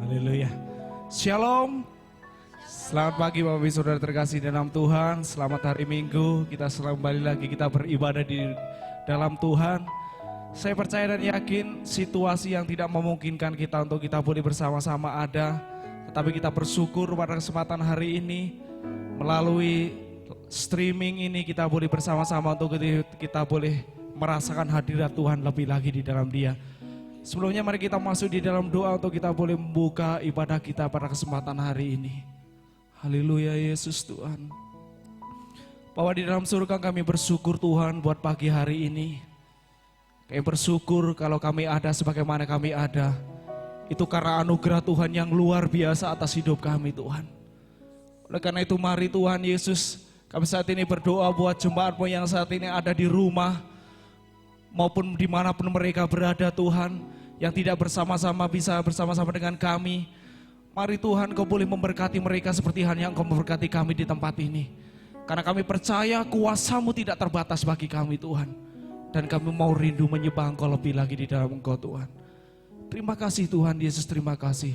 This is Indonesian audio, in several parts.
Haleluya. Shalom. Selamat pagi Bapak Ibu Saudara terkasih dalam Tuhan. Selamat hari Minggu. Kita selalu kembali lagi kita beribadah di dalam Tuhan. Saya percaya dan yakin situasi yang tidak memungkinkan kita untuk kita boleh bersama-sama ada. Tetapi kita bersyukur pada kesempatan hari ini melalui streaming ini kita boleh bersama-sama untuk kita boleh merasakan hadirat Tuhan lebih lagi di dalam Dia. Sebelumnya mari kita masuk di dalam doa untuk kita boleh membuka ibadah kita pada kesempatan hari ini. Haleluya Yesus Tuhan. Bahwa di dalam surga kami bersyukur Tuhan buat pagi hari ini. Kami bersyukur kalau kami ada sebagaimana kami ada. Itu karena anugerah Tuhan yang luar biasa atas hidup kami Tuhan. Oleh karena itu mari Tuhan Yesus, kami saat ini berdoa buat jemaatmu yang saat ini ada di rumah maupun dimanapun mereka berada Tuhan. Yang tidak bersama-sama bisa bersama-sama dengan kami. Mari Tuhan Kau boleh memberkati mereka seperti halnya Engkau memberkati kami di tempat ini. Karena kami percaya kuasa-Mu tidak terbatas bagi kami Tuhan. Dan kami mau rindu menyembah Engkau lebih lagi di dalam Engkau Tuhan. Terima kasih Tuhan Yesus, terima kasih.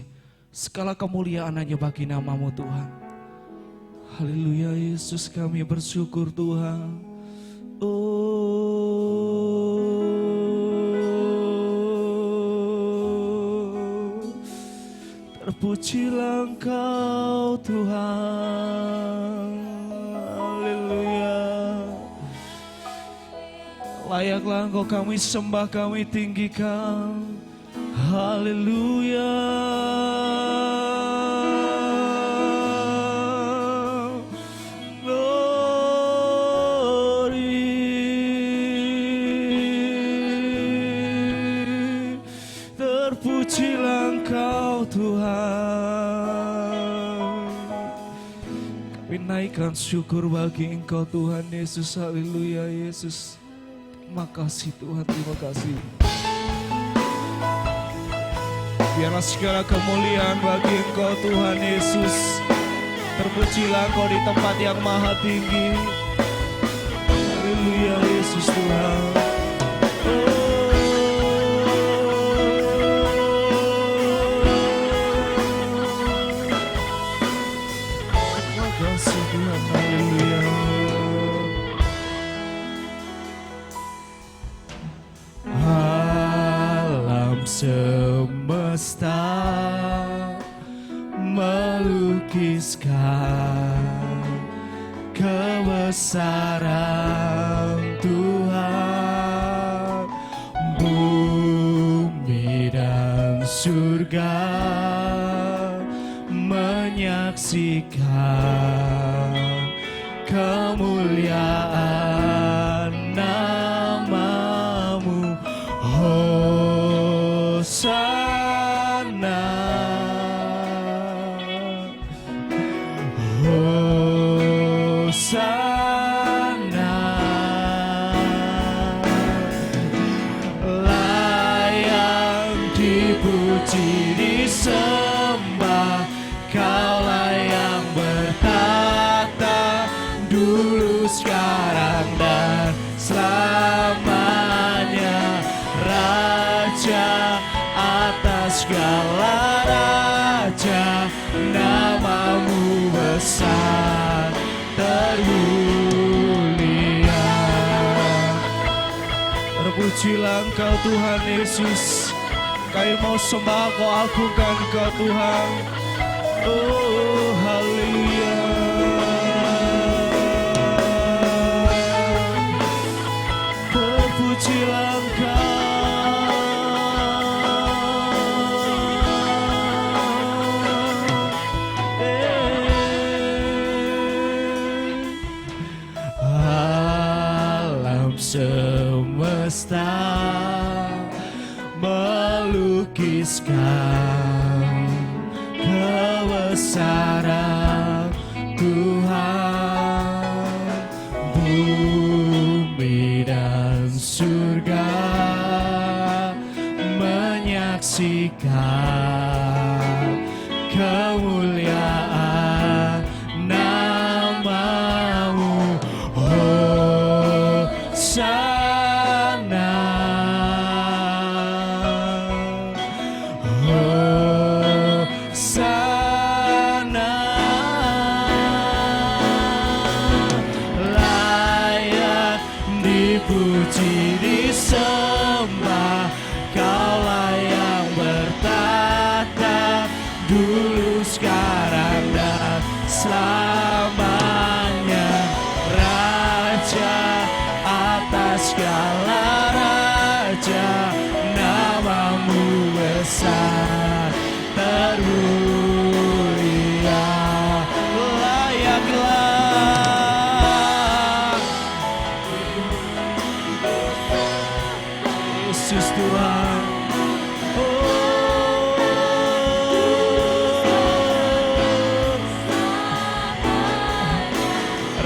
Segala kemuliaan hanya bagi nama-Mu Tuhan. Haleluya Yesus, kami bersyukur Tuhan. Terpujilah Engkau Tuhan. Haleluya. Layaklah Engkau kami sembah, kami tinggikan. Haleluya. Terpujilah Engkau Tuhan. Kami naikkan syukur bagi Engkau Tuhan Yesus. Haleluya Yesus. Terima kasih Tuhan, terima kasih. Biarlah segala kemuliaan bagi Engkau Tuhan Yesus. Terpujilah Engkau di tempat yang maha tinggi. Haleluya Yesus Tuhan. Semesta melukiskan kebesaran Tuhan. Bumi dan surga menyaksikan kemuliaan nama-Mu. Hosana, Hosana, layak dipuji disembah, Kaulah yang bertata dulu sekarang dan selamanya, Raja atas segala raja, nama-Mu besar termulia. Terpujilah Engkau Tuhan Yesus. Kami mau sembah Kau, agungkan Kau Tuhan. Oh haleluya. Terpujilah Engkau. Semesta melukiskan kebesaran Tuhan. Bumi dan surga menyaksikan kemuliaan nama-Mu. Hosana, dulu, sekarang, dan selamanya. Raja atas segala raja, namamu besar termulia. Layaklah Yesus Tuhan.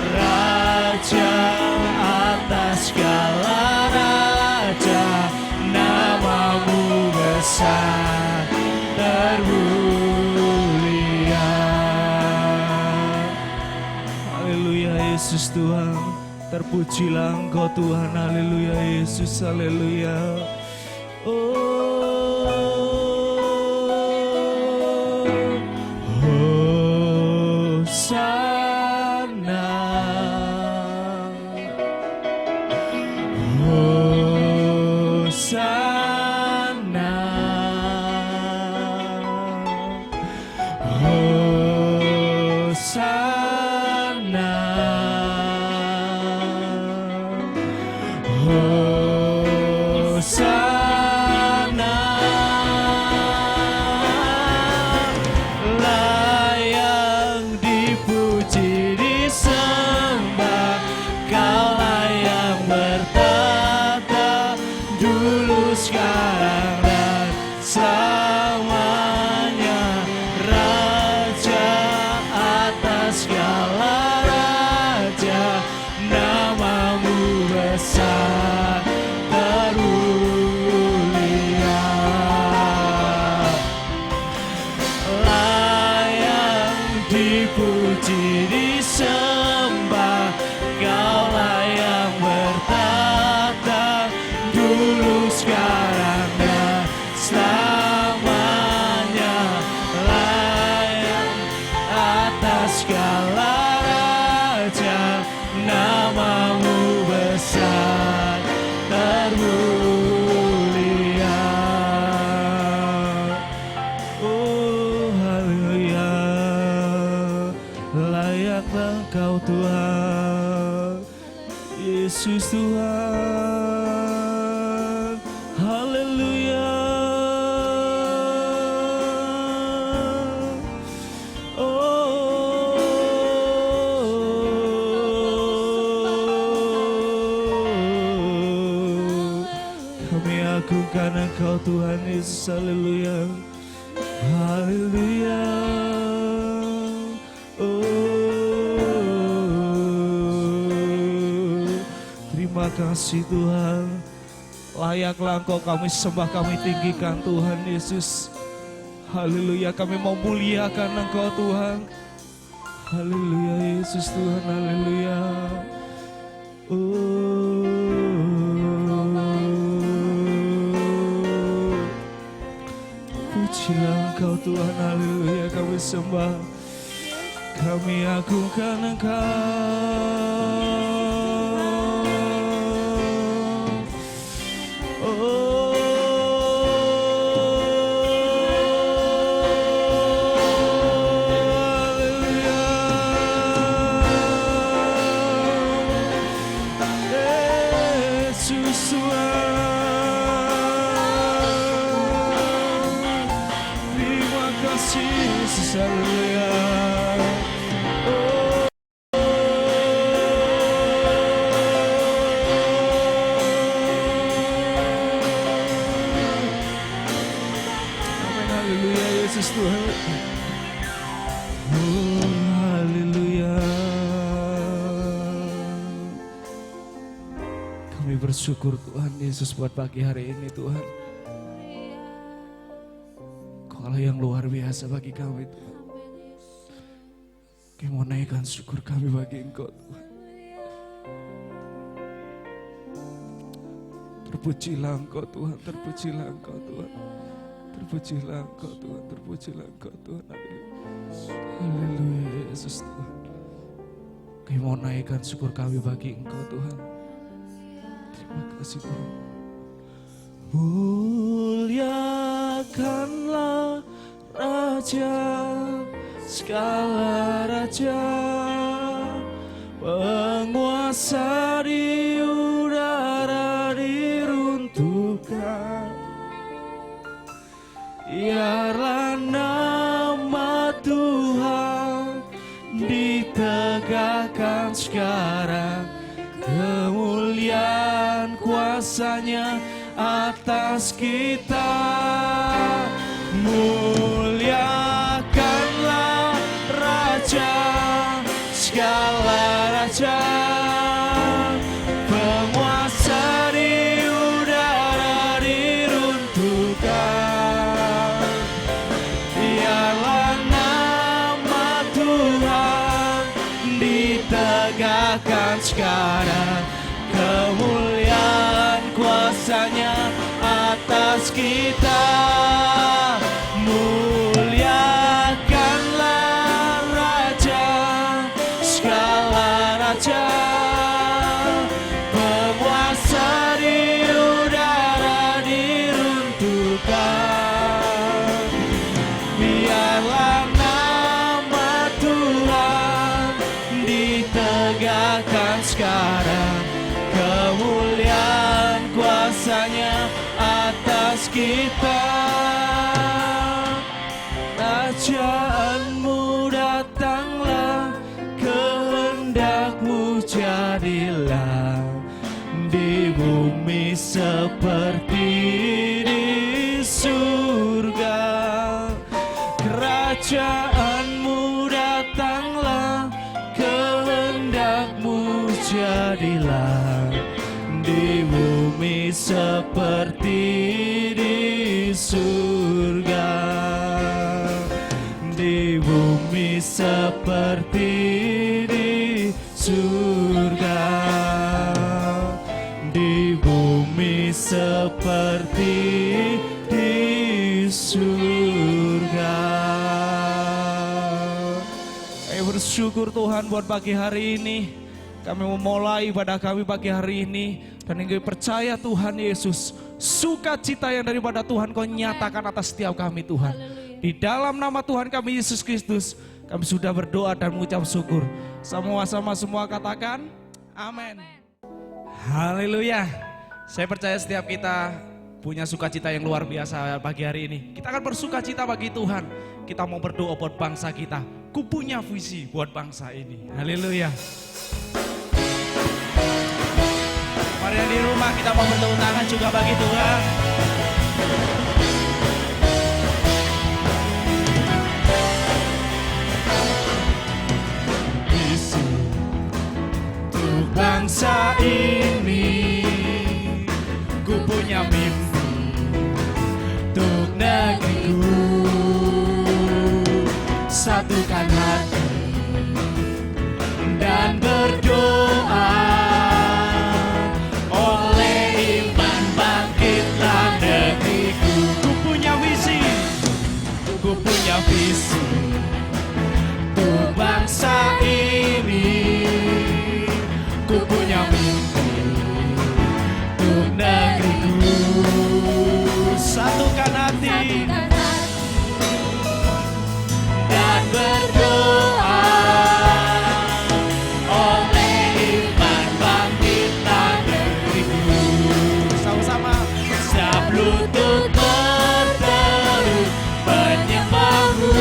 Raja atas segala raja, namamu besar termulia. Haleluya Yesus Tuhan, terpujilah Engkau Tuhan. Haleluya Yesus, haleluya. Hosana, Hosana, Hosana, Hosana. Layak dipuji, disembah, Kaulah yang bertata dulu, sekarang, dan selamanya. Raja atas segala raja, namamu besar termulia. Layak dipuji, disembah, Kaulah yang bertata dulu, sekarang, dan selamanya. Layak atas segala raja, namamu besar termulia. Oh haleluya, layaklah Engkau Tuhan, Yesus Tuhan. Haleluya. Kami agungkan Engkau Tuhan Yesus, haleluya. Haleluya. Terima kasih Tuhan. Layaklah Engkau kami sembah, kami tinggikan Tuhan Yesus. Haleluya, kami mau muliakan Engkau Tuhan. Haleluya Yesus Tuhan, haleluya. Pujilah Engkau Tuhan, haleluya, kami sembah, kami agungkan Engkau. Yesus Tuhan. Oh haleluya. Kami bersyukur Tuhan Yesus buat pagi hari ini Tuhan. Kaulah yang luar biasa bagi kami Tuhan. Kami mau naikkan syukur kami bagi Engkau Tuhan. Terpujilah Engkau Tuhan, terpujilah Engkau Tuhan. Terpujilah Engkau Tuhan, terpujilah Engkau Tuhan. Haleluya Yesus Tuhan. Kami mau naikkan syukur kami bagi Engkau Tuhan. Terima kasih Tuhan. Muliakanlah Raja raja, segala raja, penguasa di udara diruntuhkan. Biarlah nama Tuhan ditegakkan sekarang, kemuliaan kuasanya atas kita. Muliakanlah Raja, segala raja, penguasa di udara diruntuhkan. Biarlah nama Tuhan ditegakkan sekarang, kemuliaan kuasanya atas kita. Muliakanlah Raja, segala raja, penguasa di udara diruntuhkan. Biarlah nama Tuhan ditegakkan sekarang, kemuliaan kuasanya atas kita. Kerajaanmu datanglah, kehendakmu jadilah, di bumi seperti di surga. Kerajaanmu datanglah, kehendakmu jadilah, di bumi seperti di surga. Di bumi seperti di surga. Di bumi seperti di surga. Kami bersyukur Tuhan buat pagi hari ini. Kami memulai ibadah kami pagi hari ini, dan kami percaya Tuhan Yesus, sukacita yang daripada Tuhan Kau nyatakan atas setiap kami Tuhan. Di dalam nama Tuhan kami Yesus Kristus, kami sudah berdoa dan mengucap syukur. Sama-sama semua katakan amin. Haleluya. Saya percaya setiap kita punya sukacita yang luar biasa pagi hari ini. Kita akan bersukacita bagi Tuhan. Kita mau berdoa buat bangsa kita. Ku punya visi buat bangsa ini. Haleluya. Mari di rumah kita mau bertepuk tangan juga bagi Tuhan. Visi untuk bangsa ini, ku punya mimpi untuk negeriku. Satukan hati dan berdoa, oleh iman bangkitlah negeriku. Ku punya visi untuk bangsa ini. Ku punya mimpi untuk negeriku. Satukan hati dan berdoa, oleh iman bangkitlah negeriku. Sama-sama. Setiap lutut berteduh menyembahmu.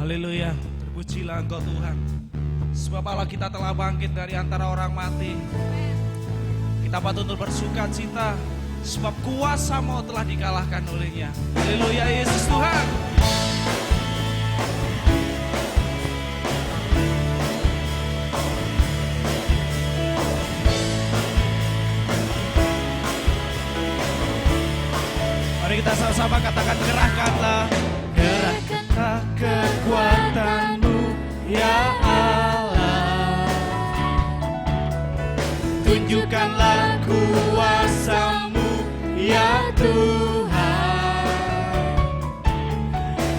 Haleluya, terpujilah Engkau Tuhan. Sebab Allah kita telah bangkit dari antara orang mati. Kita patut untuk bersuka cita, sebab kuasa maut telah dikalahkan olehnya. Haleluya, Yesus Tuhan. Mari kita sama-sama katakan, gerahkanlah, gerahkanlah kekuatan-Mu ya Allah. Tunjukkanlah kuasa-Mu ya Tuhan.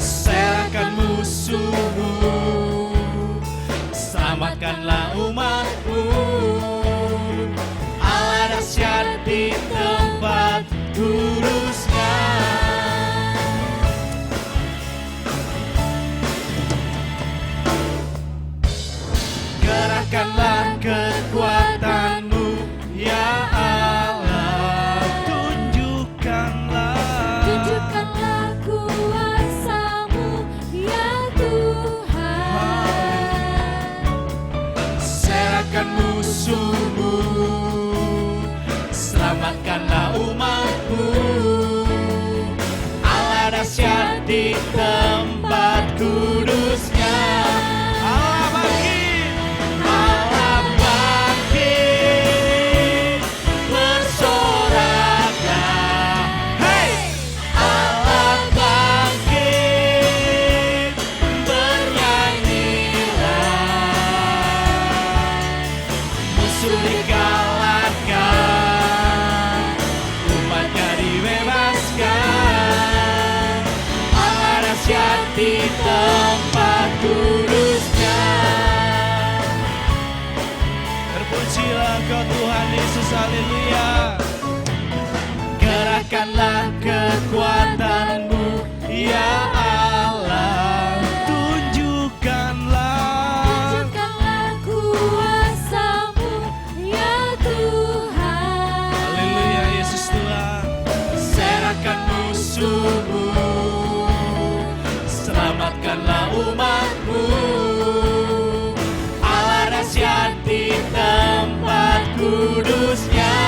Serahkan musuh-Mu, selamatkanlah umat-Mu. Allah dahsyat di tempat kudus-Nya. Gerahkanlah kekuatan-Mu ya Allah. Tunjukkanlah kuasa-Mu ya Tuhan. Serahkan musuh-Mu, selamatkanlah umat-Mu. Allah dahsyat di tempat kudus-Nya. Allah bangkit, bersoraklah. Hey! Allah bangkit, bernyanyilah. Musuh dikalahkan, umatnya dibebaskan. Allah dahsyat di tempat kudus-Nya. Terpujilah Kau Tuhan Yesus, haleluya. Gerahkanlah kekuatan-Mu ya Allah. Tunjukkanlah kuasa-Mu ya Tuhan. Haleluya, Yesus Tuhan. Serahkan musuh-Mu, selamatkanlah umat-Mu. Allah dahsyat di tempat kudus-Nya.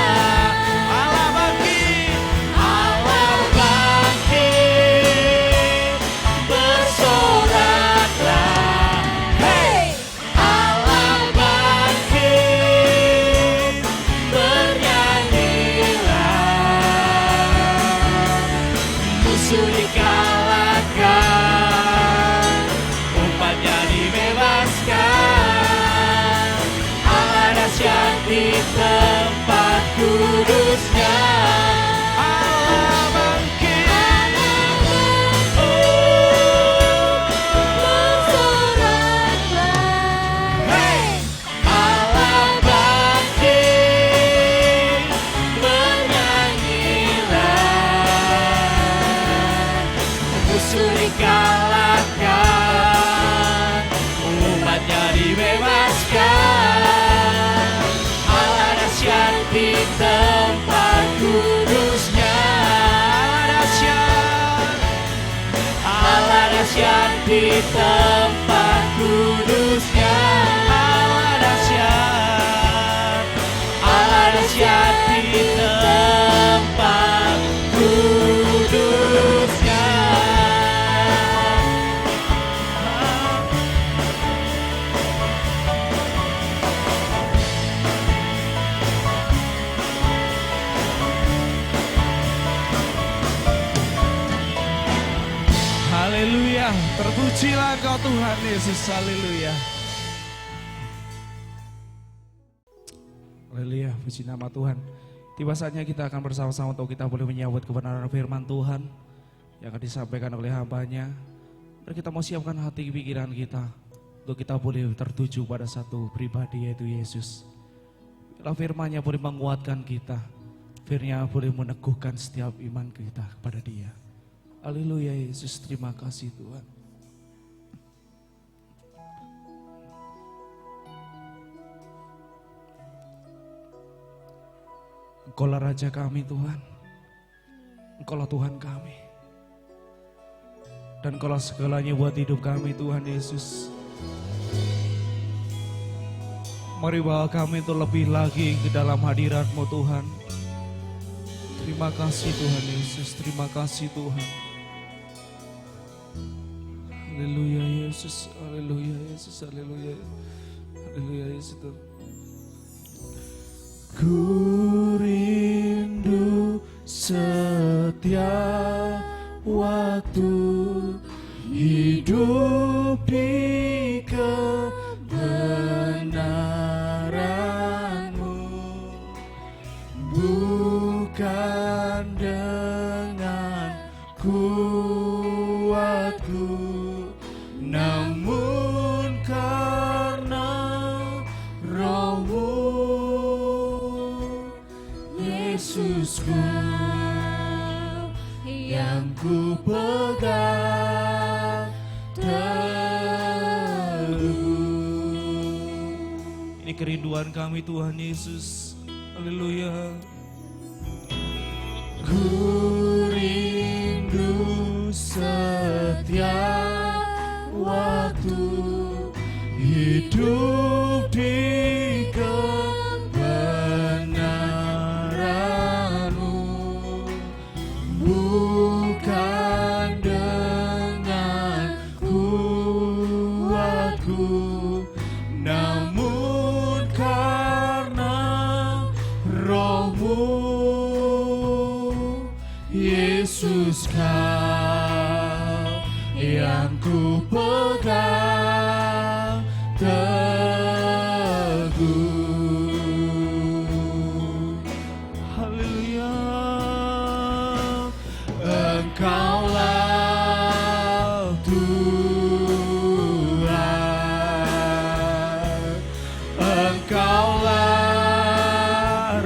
Allah bangkit, bersoraklah. Hey! Allah bangkit, bernyanyilah. Musuh dikalahkan, umatnya dibebaskan. Allah dahsyat di tempat kudus-Nya. Allah bangkit, Bersoraklah. hey! Allah bangkit, bernyanyilah. Musuh dikalahkan, umatnya dibebaskan. Allah dahsyat di tempat kudus-Nya. Allah dahsyat di tempat kudus-Nya. Allah dahsyat di tempat kudus-Nya. Haleluya, terpujilah Kau Tuhan Yesus, haleluya. Haleluya, puji nama Tuhan. Tiba saatnya kita akan bersama-sama untuk kita boleh menyambut kebenaran firman Tuhan yang akan disampaikan oleh hamba-Nya. Dan kita mau siapkan hati pikiran kita untuk kita boleh tertuju pada satu pribadi, yaitu Yesus. Bila firman-Nya boleh menguatkan kita, firman-Nya boleh meneguhkan setiap iman kita kepada Dia. Haleluya Yesus, terima kasih Tuhan. Engkaulah Raja kami Tuhan, Engkaulah Tuhan kami. Dan Kaulah segalanya buat hidup kami Tuhan Yesus. Mari bawa kami untuk lebih lagi ke dalam hadirat-Mu Tuhan. Terima kasih Tuhan Yesus, terima kasih Tuhan. Haleluya Yesus, haleluya Yesus, haleluya. Haleluya Yesus Tuhan. Ku rindu setiap waktu hidup di kebenaran-Mu, bukan dengan kuatku, namun karena Roh-Mu, Yesusku, yang ku pegang teguh. Ini kerinduan kami Tuhan Yesus. Haleluya. Ku rindu setiap waktu hidup di kebenaran-Mu, bukan dengan kuatku, namun karena Roh-Mu, Yesus, Kau yang ku pegang teguh. Haleluya. Engkaulah Tuhan, Engkaulah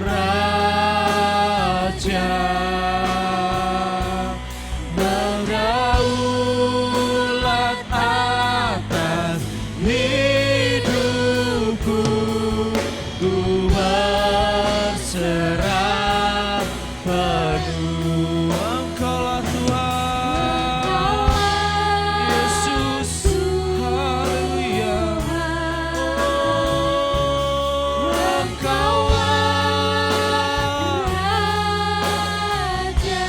Raja, berdaulat atas hidupku, ku berserah penuh. Engkaulah Tuhan, Yesus, haleluya. Engkaulah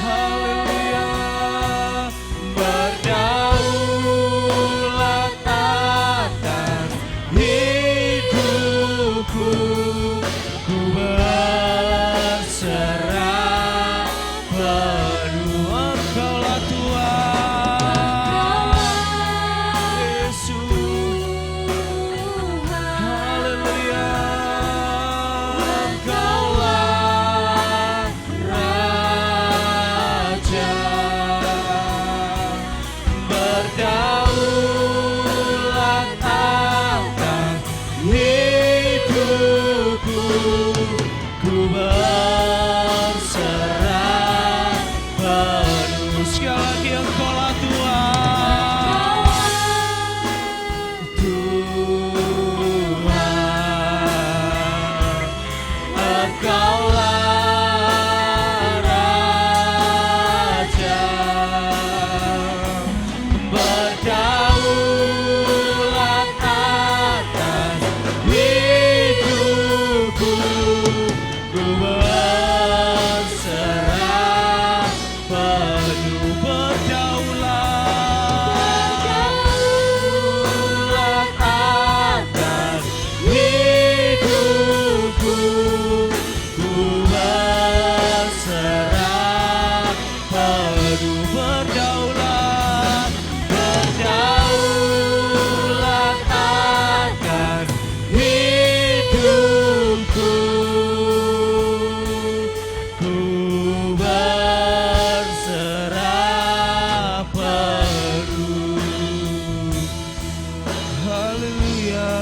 haleluya, berdaulat atas hidupku, ku berserah penuh. Engkaulah Tuhan, Yesus, haleluya. Engkaulah Raja, berdaulat atas hidupku, ku berserah penuh. Sekali lagi, Engkaulah Tuhan, Tuhan, Engkaulah Raja, berdaulat atas hidupku, ku berserah penuh. Berdaulat atas hidupku, ku berserah penuh. Berdaulat, berdaulat atas hidupku, ku berserah penuh. Haleluya.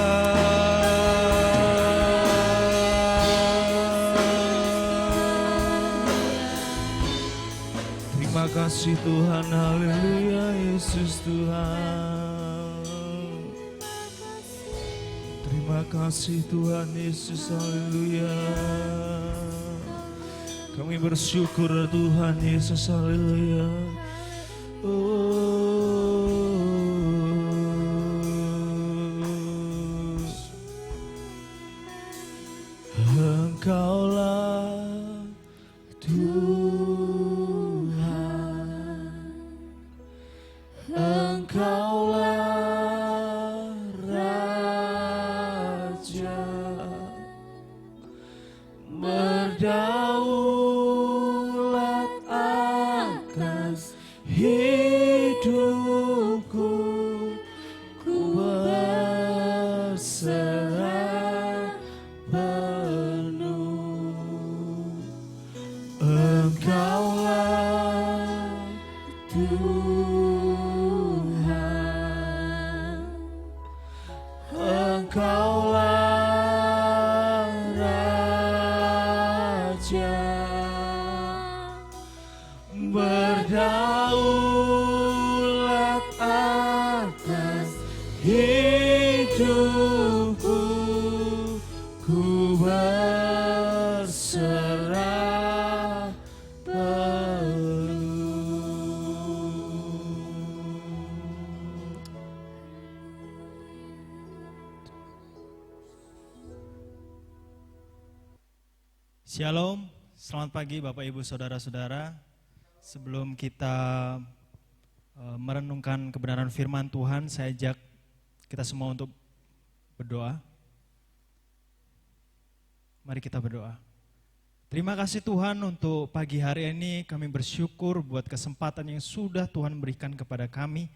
Terima kasih Tuhan, haleluya. Yesus Tuhan, terima kasih Tuhan Yesus, haleluya. Kami bersyukur Tuhan Yesus, haleluya. Oh Engkaulah Raja, berdaulat atas hidupku, ku berserah penuh. Engkaulah Tuhan, Engkaulah Raja, berdaulat atas hidupku, ku berserah penuh. Shalom, selamat pagi Bapak Ibu Saudara-saudara. Sebelum kita merenungkan kebenaran firman Tuhan, saya ajak kita semua untuk berdoa. Mari kita berdoa. Terima kasih Tuhan untuk pagi hari ini, kami bersyukur buat kesempatan yang sudah Tuhan berikan kepada kami.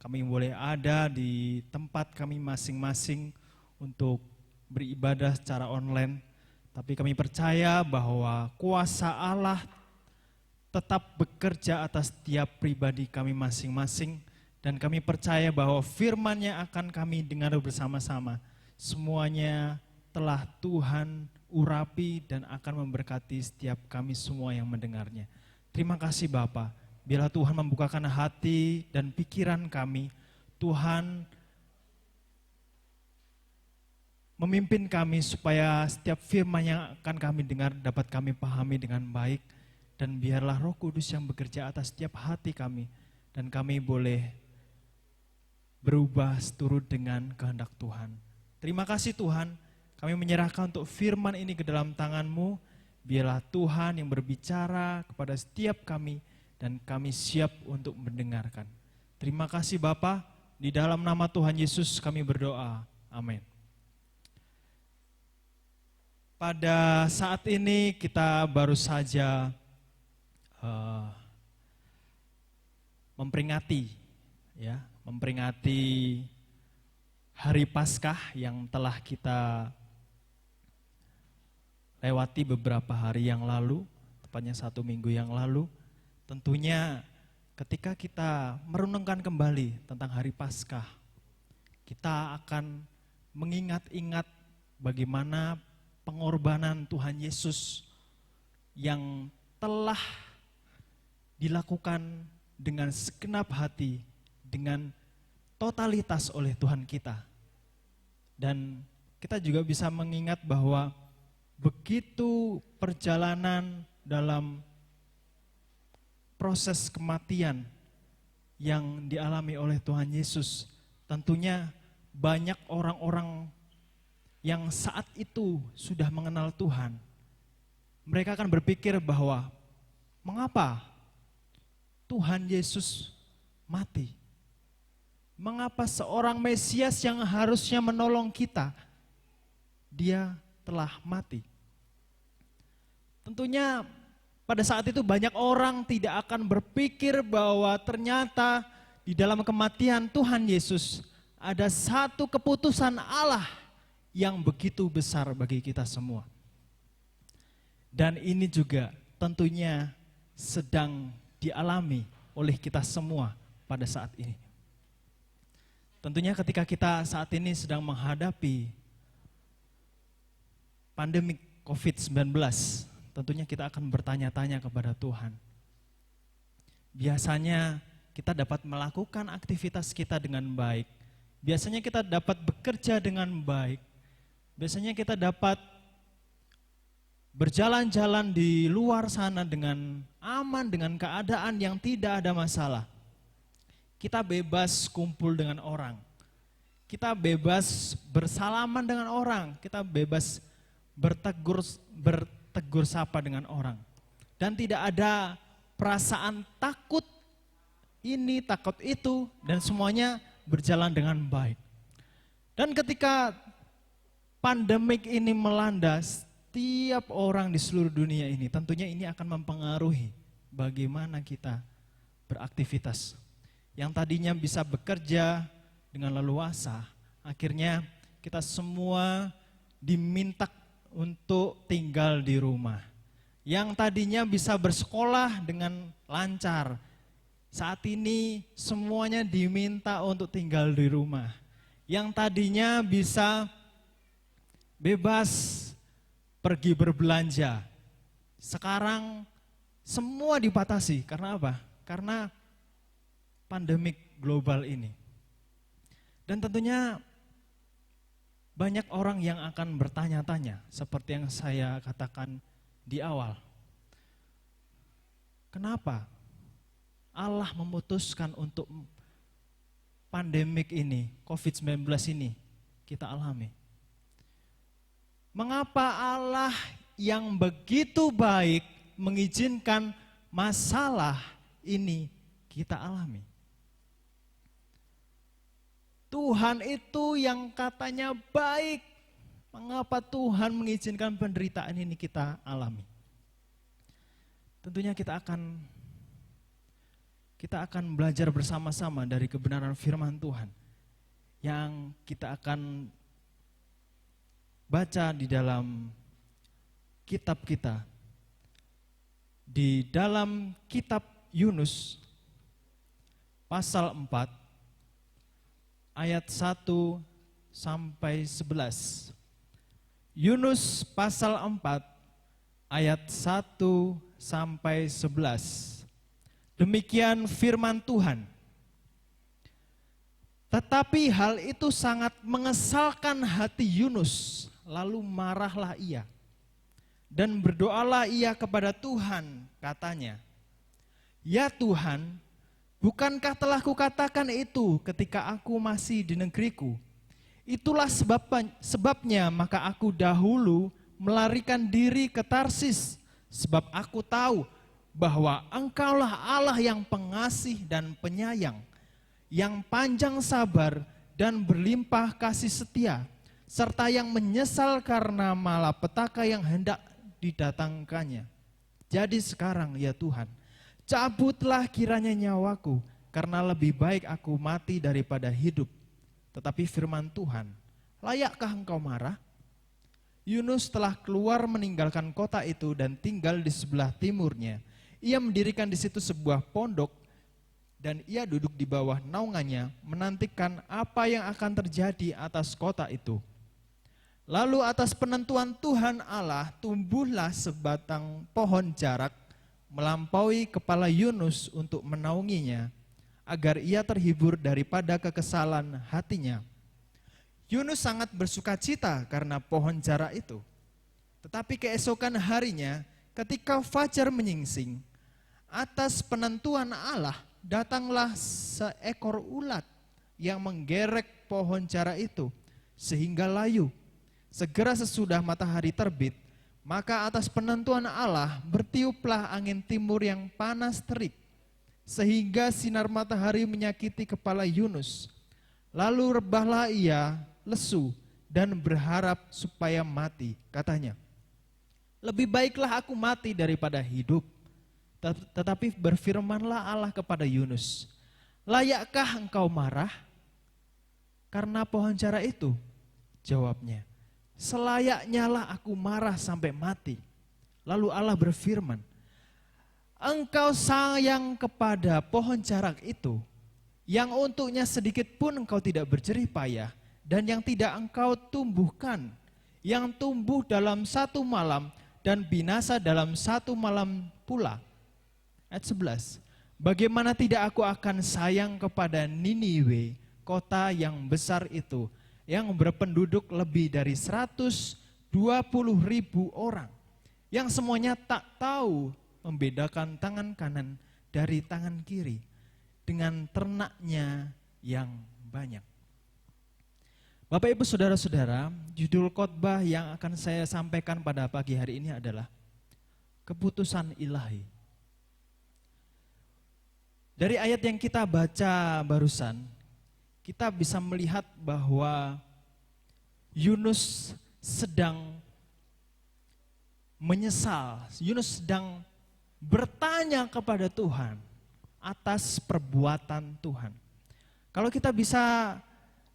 Kami boleh ada di tempat kami masing-masing untuk beribadah secara online. Tapi kami percaya bahwa kuasa Allah tetap bekerja atas setiap pribadi kami masing-masing. Dan kami percaya bahwa firman-Nya akan kami dengar bersama-sama. Semuanya telah Tuhan urapi dan akan memberkati setiap kami semua yang mendengarnya. Terima kasih Bapa. Biarlah Tuhan membukakan hati dan pikiran kami. Tuhan memimpin kami supaya setiap firman yang akan kami dengar dapat kami pahami dengan baik. Dan biarlah Roh Kudus yang bekerja atas setiap hati kami. Dan kami boleh berubah seturut dengan kehendak Tuhan. Terima kasih Tuhan, kami menyerahkan untuk firman ini ke dalam tangan-Mu. Biarlah Tuhan yang berbicara kepada setiap kami dan kami siap untuk mendengarkan. Terima kasih Bapa, di dalam nama Tuhan Yesus kami berdoa. Amin. Pada saat ini kita baru saja memperingati Hari Paskah yang telah kita lewati beberapa hari yang lalu, tepatnya 1 minggu yang lalu. Tentunya ketika kita merenungkan kembali tentang Hari Paskah, kita akan mengingat-ingat bagaimana pengorbanan Tuhan Yesus yang telah dilakukan dengan segenap hati, dengan totalitas oleh Tuhan kita. Dan kita juga bisa mengingat bahwa begitu perjalanan dalam proses kematian yang dialami oleh Tuhan Yesus, tentunya banyak orang-orang yang saat itu sudah mengenal Tuhan, mereka akan berpikir bahwa mengapa Tuhan Yesus mati? Mengapa seorang Mesias yang harusnya menolong kita, dia telah mati? Tentunya pada saat itu banyak orang tidak akan berpikir bahwa ternyata di dalam kematian Tuhan Yesus ada satu keputusan Allah yang begitu besar bagi kita semua. Dan ini juga tentunya sedang dialami oleh kita semua pada saat ini. Tentunya ketika kita saat ini sedang menghadapi pandemi COVID-19, tentunya kita akan bertanya-tanya kepada Tuhan. Biasanya kita dapat melakukan aktivitas kita dengan baik. Biasanya kita dapat bekerja dengan baik. Biasanya kita dapat berjalan-jalan di luar sana dengan aman, dengan keadaan yang tidak ada masalah. Kita bebas kumpul dengan orang. Kita bebas bersalaman dengan orang. Kita bebas bertegur sapa dengan orang. Dan tidak ada perasaan takut ini, takut itu, dan semuanya berjalan dengan baik. Dan ketika pandemik ini melanda setiap orang di seluruh dunia ini, tentunya ini akan mempengaruhi bagaimana kita beraktivitas. Yang tadinya bisa bekerja dengan leluasa, akhirnya kita semua diminta untuk tinggal di rumah. Yang tadinya bisa bersekolah dengan lancar, saat ini semuanya diminta untuk tinggal di rumah. Yang tadinya bisa bebas pergi berbelanja, sekarang semua dibatasi. Karena apa? Karena pandemik global ini. Dan tentunya banyak orang yang akan bertanya-tanya, seperti yang saya katakan di awal. Kenapa Allah memutuskan untuk pandemik ini, COVID-19 ini kita alami? Mengapa Allah yang begitu baik mengizinkan masalah ini kita alami? Tuhan itu yang katanya baik, mengapa Tuhan mengizinkan penderitaan ini kita alami? Tentunya kita akan belajar bersama-sama dari kebenaran firman Tuhan yang kita akan baca di dalam kitab kita. Di dalam kitab Yunus pasal 4 ayat 1 sampai 11. Yunus pasal 4 ayat 1 sampai 11. Demikian firman Tuhan. Tetapi hal itu sangat mengesalkan hati Yunus, lalu marahlah ia. Dan berdoalah ia kepada Tuhan, katanya, "Ya Tuhan, bukankah telah kukatakan itu ketika aku masih di negeriku? Itulah sebabnya maka aku dahulu melarikan diri ke Tarsis, sebab aku tahu bahwa Engkaulah Allah yang pengasih dan penyayang, yang panjang sabar dan berlimpah kasih setia, serta yang menyesal karena malapetaka yang hendak didatangkannya. Jadi sekarang ya Tuhan, cabutlah kiranya nyawaku, karena lebih baik aku mati daripada hidup." Tetapi firman Tuhan, "Layakkah engkau marah?" Yunus telah keluar meninggalkan kota itu dan tinggal di sebelah timurnya. Ia mendirikan di situ sebuah pondok dan ia duduk di bawah naungannya menantikan apa yang akan terjadi atas kota itu. Lalu atas penentuan Tuhan Allah tumbuhlah sebatang pohon jarak melampaui kepala Yunus untuk menaunginya, agar ia terhibur daripada kekesalan hatinya. Yunus sangat bersukacita karena pohon jarak itu. Tetapi keesokan harinya, ketika fajar menyingsing, atas penentuan Allah datanglah seekor ulat yang menggerek pohon jarak itu, sehingga layu. Segera sesudah matahari terbit, maka atas penentuan Allah bertiuplah angin timur yang panas terik, sehingga sinar matahari menyakiti kepala Yunus. Lalu rebahlah ia, lesu, dan berharap supaya mati. Katanya, "Lebih baiklah aku mati daripada hidup." Tetapi berfirmanlah Allah kepada Yunus, "Layakkah engkau marah karena pohon jarak itu?" Jawabnya, "Selayaknya lah aku marah sampai mati." Lalu Allah berfirman, "Engkau sayang kepada pohon jarak itu, yang untuknya sedikit pun engkau tidak berjerih payah, dan yang tidak engkau tumbuhkan, yang tumbuh dalam satu malam dan binasa dalam satu malam pula." Ayat 11, "Bagaimana tidak aku akan sayang kepada Niniwe, kota yang besar itu, yang berpenduduk lebih dari 120.000 orang, yang semuanya tak tahu membedakan tangan kanan dari tangan kiri, dengan ternaknya yang banyak." Bapak Ibu Saudara-saudara, judul khotbah yang akan saya sampaikan pada pagi hari ini adalah keputusan ilahi. Dari ayat yang kita baca barusan, kita bisa melihat bahwa Yunus sedang menyesal, Yunus sedang bertanya kepada Tuhan atas perbuatan Tuhan. Kalau kita bisa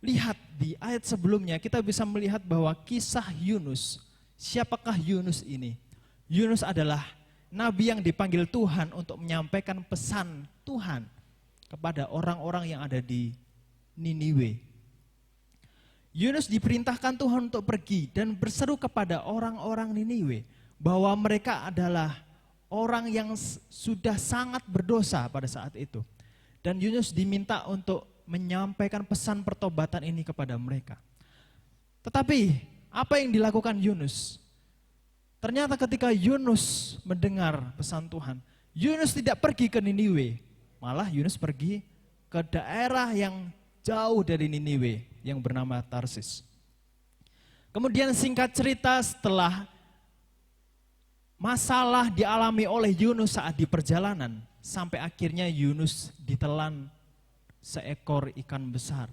lihat di ayat sebelumnya, kita bisa melihat bahwa kisah Yunus, siapakah Yunus ini? Yunus adalah nabi yang dipanggil Tuhan untuk menyampaikan pesan Tuhan kepada orang-orang yang ada di Niniwe. Yunus diperintahkan Tuhan untuk pergi dan berseru kepada orang-orang Niniwe bahwa mereka adalah orang yang sudah sangat berdosa pada saat itu. Dan Yunus diminta untuk menyampaikan pesan pertobatan ini kepada mereka. Tetapi apa yang dilakukan Yunus? Ternyata ketika Yunus mendengar pesan Tuhan, Yunus tidak pergi ke Niniwe, malah Yunus pergi ke daerah yang jauh dari Niniwe yang bernama Tarsis. Kemudian singkat cerita, setelah masalah dialami oleh Yunus saat di perjalanan, sampai akhirnya Yunus ditelan seekor ikan besar.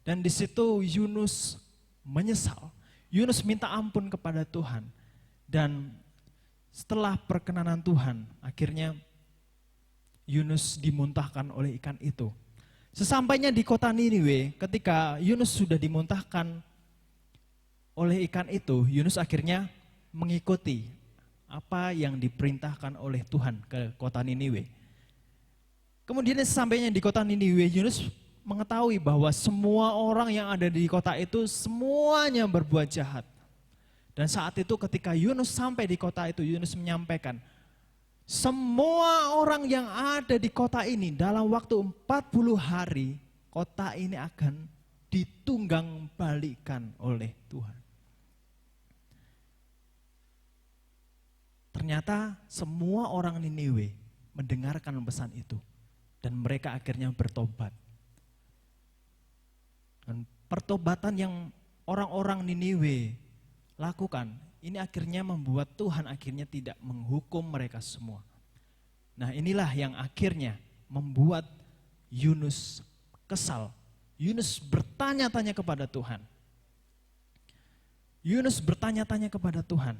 Dan di situ Yunus menyesal. Yunus minta ampun kepada Tuhan. Dan setelah perkenanan Tuhan, akhirnya Yunus dimuntahkan oleh ikan itu. Sesampainya di kota Niniwe, ketika Yunus sudah dimuntahkan oleh ikan itu, Yunus akhirnya mengikuti apa yang diperintahkan oleh Tuhan ke kota Niniwe. Kemudian sesampainya di kota Niniwe, Yunus mengetahui bahwa semua orang yang ada di kota itu semuanya berbuat jahat. Dan saat itu ketika Yunus sampai di kota itu, Yunus menyampaikan, semua orang yang ada di kota ini dalam waktu 40 hari, kota ini akan ditunggang balikan oleh Tuhan. Ternyata semua orang Niniwe mendengarkan pesan itu dan mereka akhirnya bertobat. Dan pertobatan yang orang-orang Niniwe lakukan, ini akhirnya membuat Tuhan akhirnya tidak menghukum mereka semua. Nah, inilah yang akhirnya membuat Yunus kesal. Yunus bertanya-tanya kepada Tuhan. Yunus bertanya-tanya kepada Tuhan.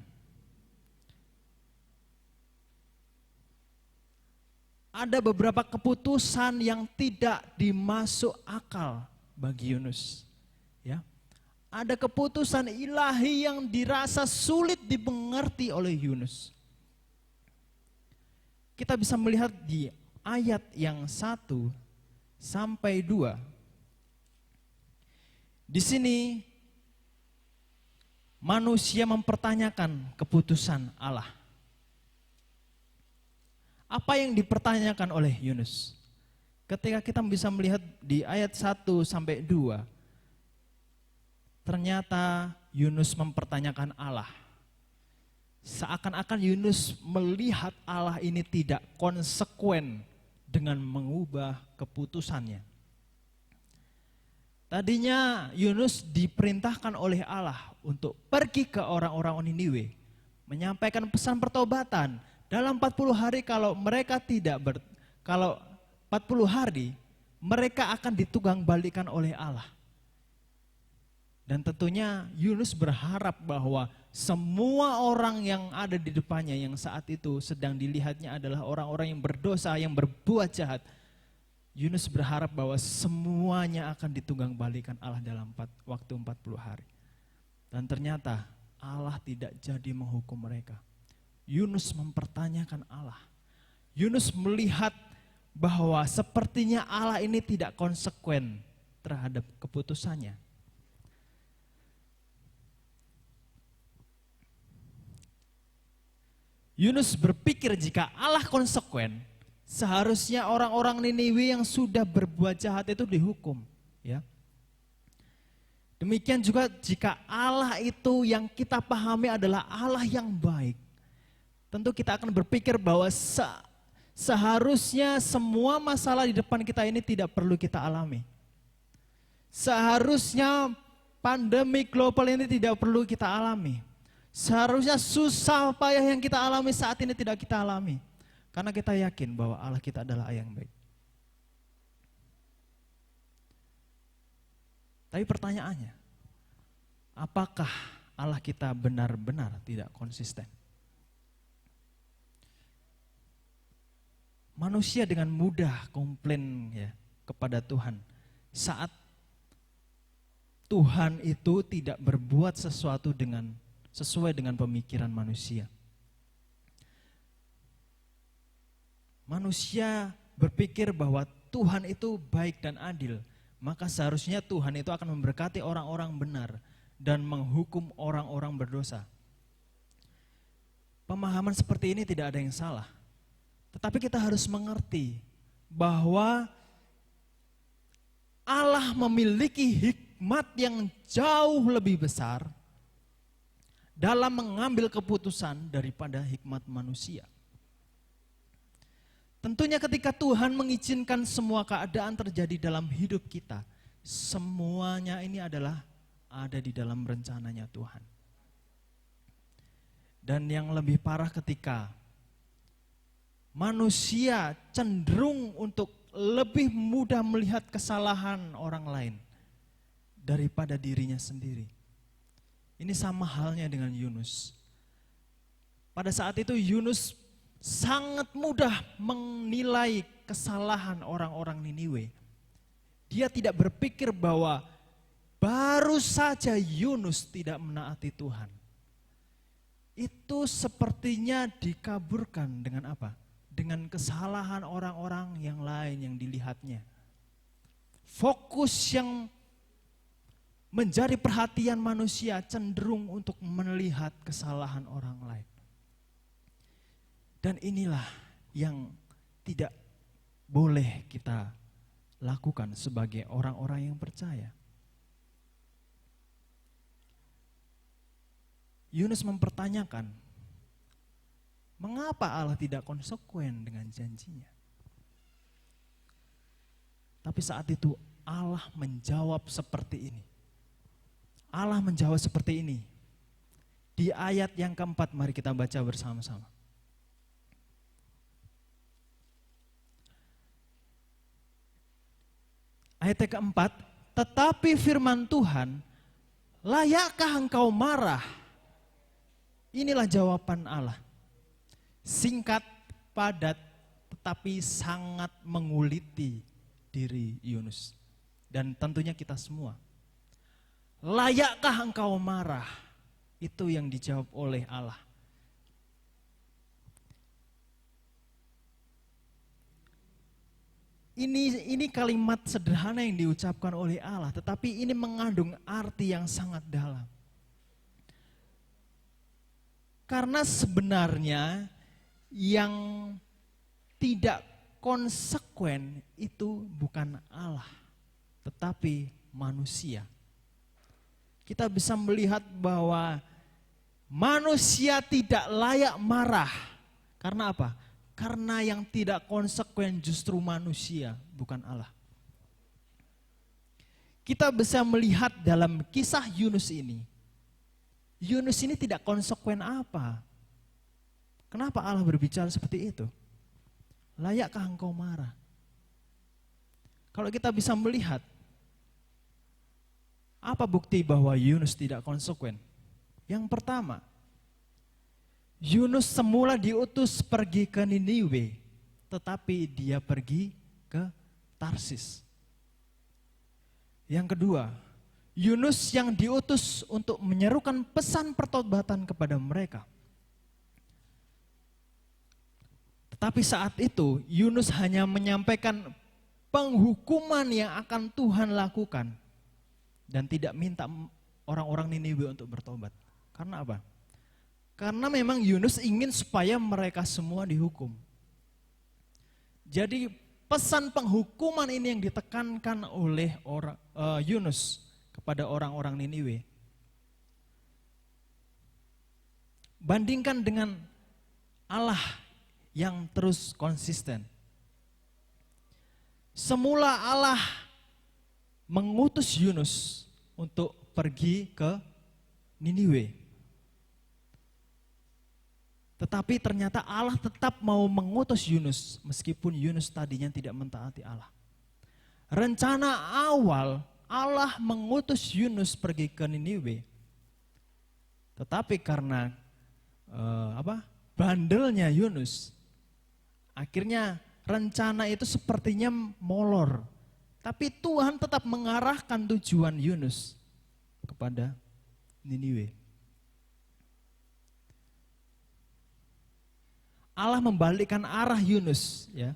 Ada beberapa keputusan yang tidak dimasuk akal bagi Yunus. Ya. Ada keputusan ilahi yang dirasa sulit dimengerti oleh Yunus. Kita bisa melihat di ayat yang 1 sampai 2. Di sini manusia mempertanyakan keputusan Allah. Apa yang dipertanyakan oleh Yunus? Ketika kita bisa melihat di ayat 1 sampai 2, ternyata Yunus mempertanyakan Allah. Seakan-akan Yunus melihat Allah ini tidak konsekuen dengan mengubah keputusannya. Tadinya Yunus diperintahkan oleh Allah untuk pergi ke orang-orang Niniwe, menyampaikan pesan pertobatan. Dalam 40 hari kalau 40 hari mereka akan ditunggang balikan oleh Allah. Dan tentunya Yunus berharap bahwa semua orang yang ada di depannya yang saat itu sedang dilihatnya adalah orang-orang yang berdosa, yang berbuat jahat. Yunus berharap bahwa semuanya akan ditunggang balikan Allah dalam waktu 40 hari. Dan ternyata Allah tidak jadi menghukum mereka. Yunus mempertanyakan Allah. Yunus melihat bahwa sepertinya Allah ini tidak konsekuen terhadap keputusannya. Yunus berpikir jika Allah konsekuen, seharusnya orang-orang Niniwe yang sudah berbuat jahat itu dihukum. Ya. Demikian juga jika Allah itu yang kita pahami adalah Allah yang baik. Tentu kita akan berpikir bahwa seharusnya semua masalah di depan kita ini tidak perlu kita alami. Seharusnya pandemi global ini tidak perlu kita alami. Seharusnya susah payah yang kita alami saat ini tidak kita alami. Karena kita yakin bahwa Allah kita adalah Allah yang baik. Tapi pertanyaannya, apakah Allah kita benar-benar tidak konsisten? Manusia dengan mudah komplain ya kepada Tuhan saat Tuhan itu tidak berbuat sesuatu sesuai dengan pemikiran manusia. Manusia berpikir bahwa Tuhan itu baik dan adil, maka seharusnya Tuhan itu akan memberkati orang-orang benar dan menghukum orang-orang berdosa. Pemahaman seperti ini tidak ada yang salah. Tetapi kita harus mengerti bahwa Allah memiliki hikmat yang jauh lebih besar dalam mengambil keputusan daripada hikmat manusia. Tentunya ketika Tuhan mengizinkan semua keadaan terjadi dalam hidup kita, semuanya ini adalah ada di dalam rencananya Tuhan. Dan yang lebih parah ketika manusia cenderung untuk lebih mudah melihat kesalahan orang lain daripada dirinya sendiri. Ini sama halnya dengan Yunus. Pada saat itu Yunus sangat mudah menilai kesalahan orang-orang Niniwe. Dia tidak berpikir bahwa baru saja Yunus tidak menaati Tuhan. Itu sepertinya dikaburkan dengan apa? Dengan kesalahan orang-orang yang lain yang dilihatnya. Fokus yang menjadi perhatian manusia cenderung untuk melihat kesalahan orang lain. Dan inilah yang tidak boleh kita lakukan sebagai orang-orang yang percaya. Yunus mempertanyakan, mengapa Allah tidak konsekuen dengan janjinya? Tapi saat itu Allah menjawab seperti ini. Allah menjawab seperti ini. Di ayat yang keempat, mari kita baca bersama-sama. Ayat yang keempat, tetapi firman Tuhan, layakkah engkau marah? Inilah jawaban Allah. Singkat, padat, tetapi sangat menguliti diri Yunus. Dan tentunya kita semua. Layakkah engkau marah? Itu yang dijawab oleh Allah. Ini kalimat sederhana yang diucapkan oleh Allah, tetapi ini mengandung arti yang sangat dalam. Karena sebenarnya yang tidak konsekuen itu bukan Allah, tetapi manusia. Kita bisa melihat bahwa manusia tidak layak marah. Karena apa? Karena yang tidak konsekuen justru manusia, bukan Allah. Kita bisa melihat dalam kisah Yunus ini. Yunus ini tidak konsekuen apa? Kenapa Allah berbicara seperti itu? Layakkah engkau marah? Kalau kita bisa melihat, apa bukti bahwa Yunus tidak konsekuen? Yang pertama, Yunus semula diutus pergi ke Niniwe, tetapi dia pergi ke Tarsis. Yang kedua, Yunus yang diutus untuk menyerukan pesan pertobatan kepada mereka. Tetapi saat itu Yunus hanya menyampaikan penghukuman yang akan Tuhan lakukan dan tidak minta orang-orang Niniwe untuk bertobat. Karena apa? Karena memang Yunus ingin supaya mereka semua dihukum. Jadi pesan penghukuman ini yang ditekankan oleh Yunus kepada orang-orang Niniwe. Bandingkan dengan Allah yang terus konsisten. Semula Allah mengutus Yunus untuk pergi ke Niniwe. Tetapi ternyata Allah tetap mau mengutus Yunus meskipun Yunus tadinya tidak mentaati Allah. Rencana awal Allah mengutus Yunus pergi ke Niniwe. Tetapi karena bandelnya Yunus, akhirnya rencana itu sepertinya molor. Tapi Tuhan tetap mengarahkan tujuan Yunus kepada Niniwe. Allah membalikkan arah Yunus, ya.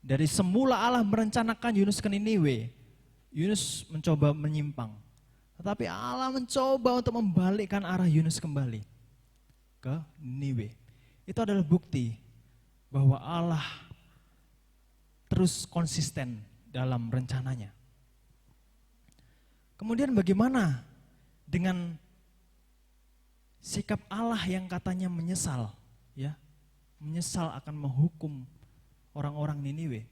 Dari semula Allah merencanakan Yunus ke Niniwe, Yunus mencoba menyimpang. Tetapi Allah mencoba untuk membalikkan arah Yunus kembali ke Niniwe. Itu adalah bukti bahwa Allah terus konsisten dalam rencananya. Kemudian bagaimana dengan sikap Allah yang katanya menyesal, ya? Menyesal akan menghukum orang-orang Niniwe.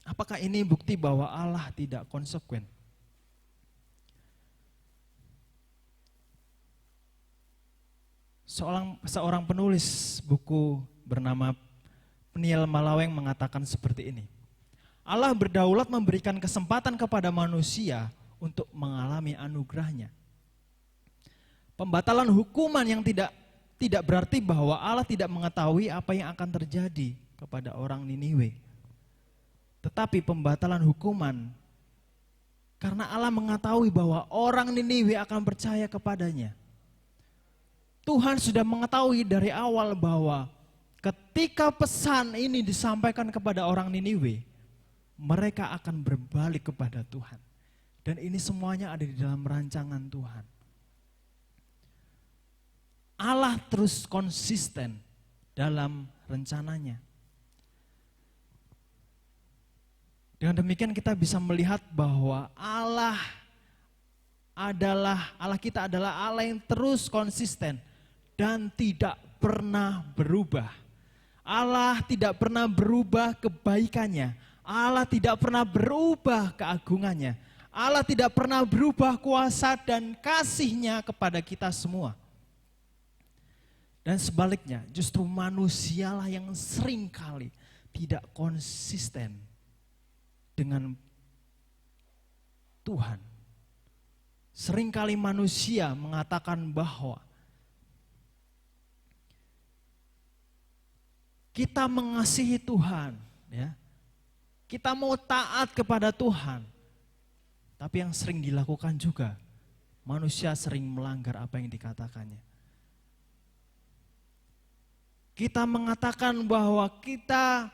Apakah ini bukti bahwa Allah tidak konsekuen? Seorang penulis buku bernama Peniel Malaweng mengatakan seperti ini. Allah berdaulat memberikan kesempatan kepada manusia untuk mengalami anugerahnya. Pembatalan hukuman yang tidak berarti bahwa Allah tidak mengetahui apa yang akan terjadi kepada orang Niniwe. Tetapi pembatalan hukuman karena Allah mengetahui bahwa orang Niniwe akan percaya kepadanya. Tuhan sudah mengetahui dari awal bahwa ketika pesan ini disampaikan kepada orang Niniwe, mereka akan berbalik kepada Tuhan. Dan ini semuanya ada di dalam rancangan Tuhan. Allah terus konsisten dalam rencananya. Dengan demikian kita bisa melihat bahwa Allah kita adalah Allah yang terus konsisten dan tidak pernah berubah. Allah tidak pernah berubah kebaikannya. Allah tidak pernah berubah keagungannya. Allah tidak pernah berubah kuasa dan kasih-Nya kepada kita semua. Dan sebaliknya, justru manusialah yang seringkali tidak konsisten dengan Tuhan. Seringkali manusia mengatakan bahwa kita mengasihi Tuhan, ya. Kita mau taat kepada Tuhan. Tapi yang sering dilakukan juga, manusia sering melanggar apa yang dikatakannya. Kita mengatakan bahwa kita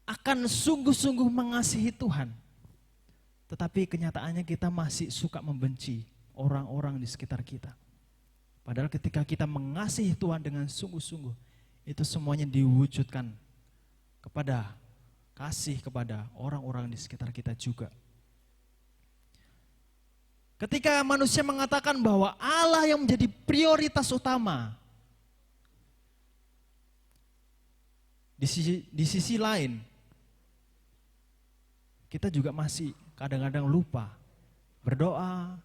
akan sungguh-sungguh mengasihi Tuhan. Tetapi kenyataannya kita masih suka membenci orang-orang di sekitar kita. Padahal ketika kita mengasihi Tuhan dengan sungguh-sungguh, itu semuanya diwujudkan kepada kasih kepada orang-orang di sekitar kita juga. Ketika manusia mengatakan bahwa Allah yang menjadi prioritas utama, di sisi lain, kita juga masih kadang-kadang lupa berdoa,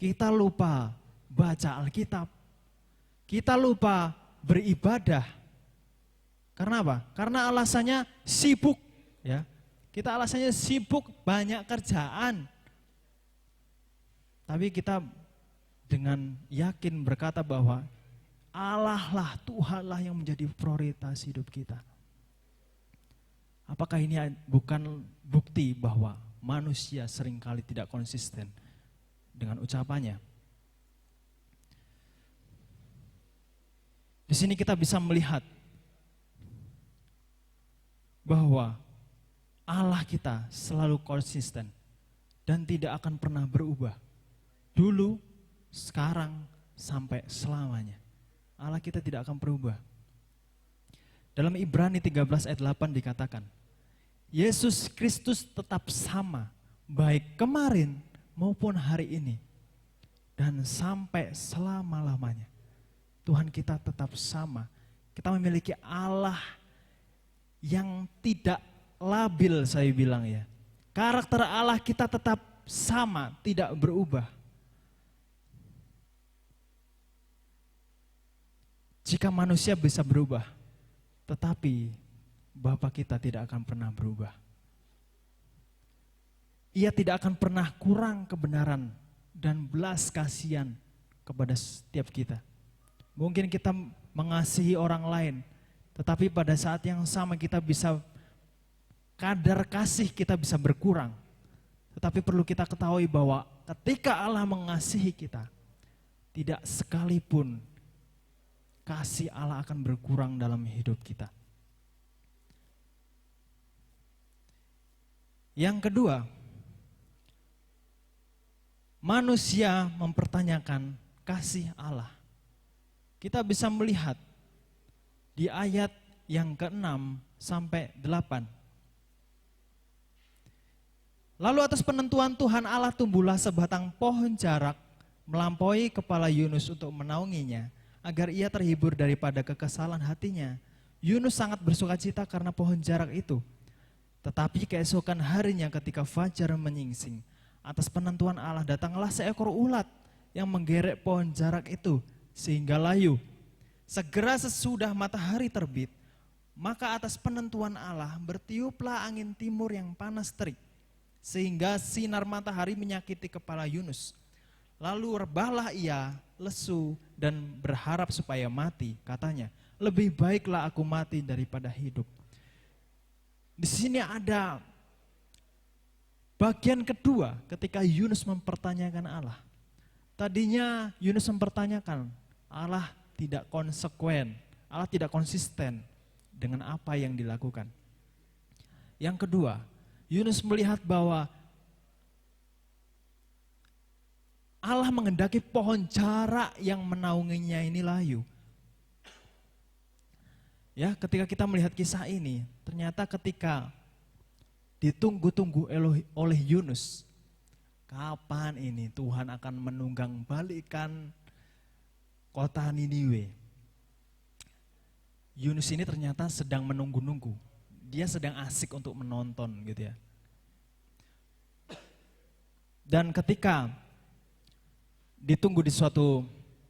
kita lupa baca Alkitab, kita lupa beribadah. Karena apa? Karena alasannya sibuk, ya. Kita alasannya sibuk, banyak kerjaan. Tapi kita dengan yakin berkata bahwa Allah lah, Tuhan lah yang menjadi prioritas hidup kita. Apakah ini bukan bukti bahwa manusia seringkali tidak konsisten dengan ucapannya? Di sini kita bisa melihat bahwa Allah kita selalu konsisten dan tidak akan pernah berubah. Dulu, sekarang, sampai selamanya. Allah kita tidak akan berubah. Dalam Ibrani 13 ayat 8 dikatakan, Yesus Kristus tetap sama, baik kemarin maupun hari ini, dan sampai selama-lamanya. Tuhan kita tetap sama. Kita memiliki Allah yang tidak labil, saya bilang ya. Karakter Allah kita tetap sama, tidak berubah. Jika manusia bisa berubah, tetapi Bapa kita tidak akan pernah berubah. Ia tidak akan pernah kurang kebenaran dan belas kasihan kepada setiap kita. Mungkin kita mengasihi orang lain, tetapi pada saat yang sama kita bisa, kadar kasih kita bisa berkurang. Tetapi perlu kita ketahui bahwa ketika Allah mengasihi kita, tidak sekalipun kasih Allah akan berkurang dalam hidup kita. Yang kedua, manusia mempertanyakan kasih Allah. Kita bisa melihat di ayat yang ke-6 sampai 8. Lalu atas penentuan Tuhan Allah tumbuhlah sebatang pohon jarak melampaui kepala Yunus untuk menaunginya, agar ia terhibur daripada kekesalan hatinya. Yunus sangat bersukacita karena pohon jarak itu. Tetapi keesokan harinya ketika fajar menyingsing, atas penentuan Allah datanglah seekor ulat yang menggerek pohon jarak itu sehingga layu. Segera sesudah matahari terbit, maka atas penentuan Allah bertiuplah angin timur yang panas terik, sehingga sinar matahari menyakiti kepala Yunus. Lalu rebahlah ia, lesu dan berharap supaya mati. Katanya, lebih baiklah aku mati daripada hidup. Di sini ada bagian kedua ketika Yunus mempertanyakan Allah. Tadinya Yunus mempertanyakan, Allah tidak konsekuen, Allah tidak konsisten dengan apa yang dilakukan. Yang kedua, Yunus melihat bahwa Allah menghendaki pohon jarak yang menaunginya ini layu. Ya, ketika kita melihat kisah ini, ternyata ketika ditunggu-tunggu oleh Yunus, kapan ini Tuhan akan menunggang balikan kota Niniwe. Yunus ini ternyata sedang menunggu-nunggu. Dia sedang asik untuk menonton gitu ya. Dan ketika ditunggu di suatu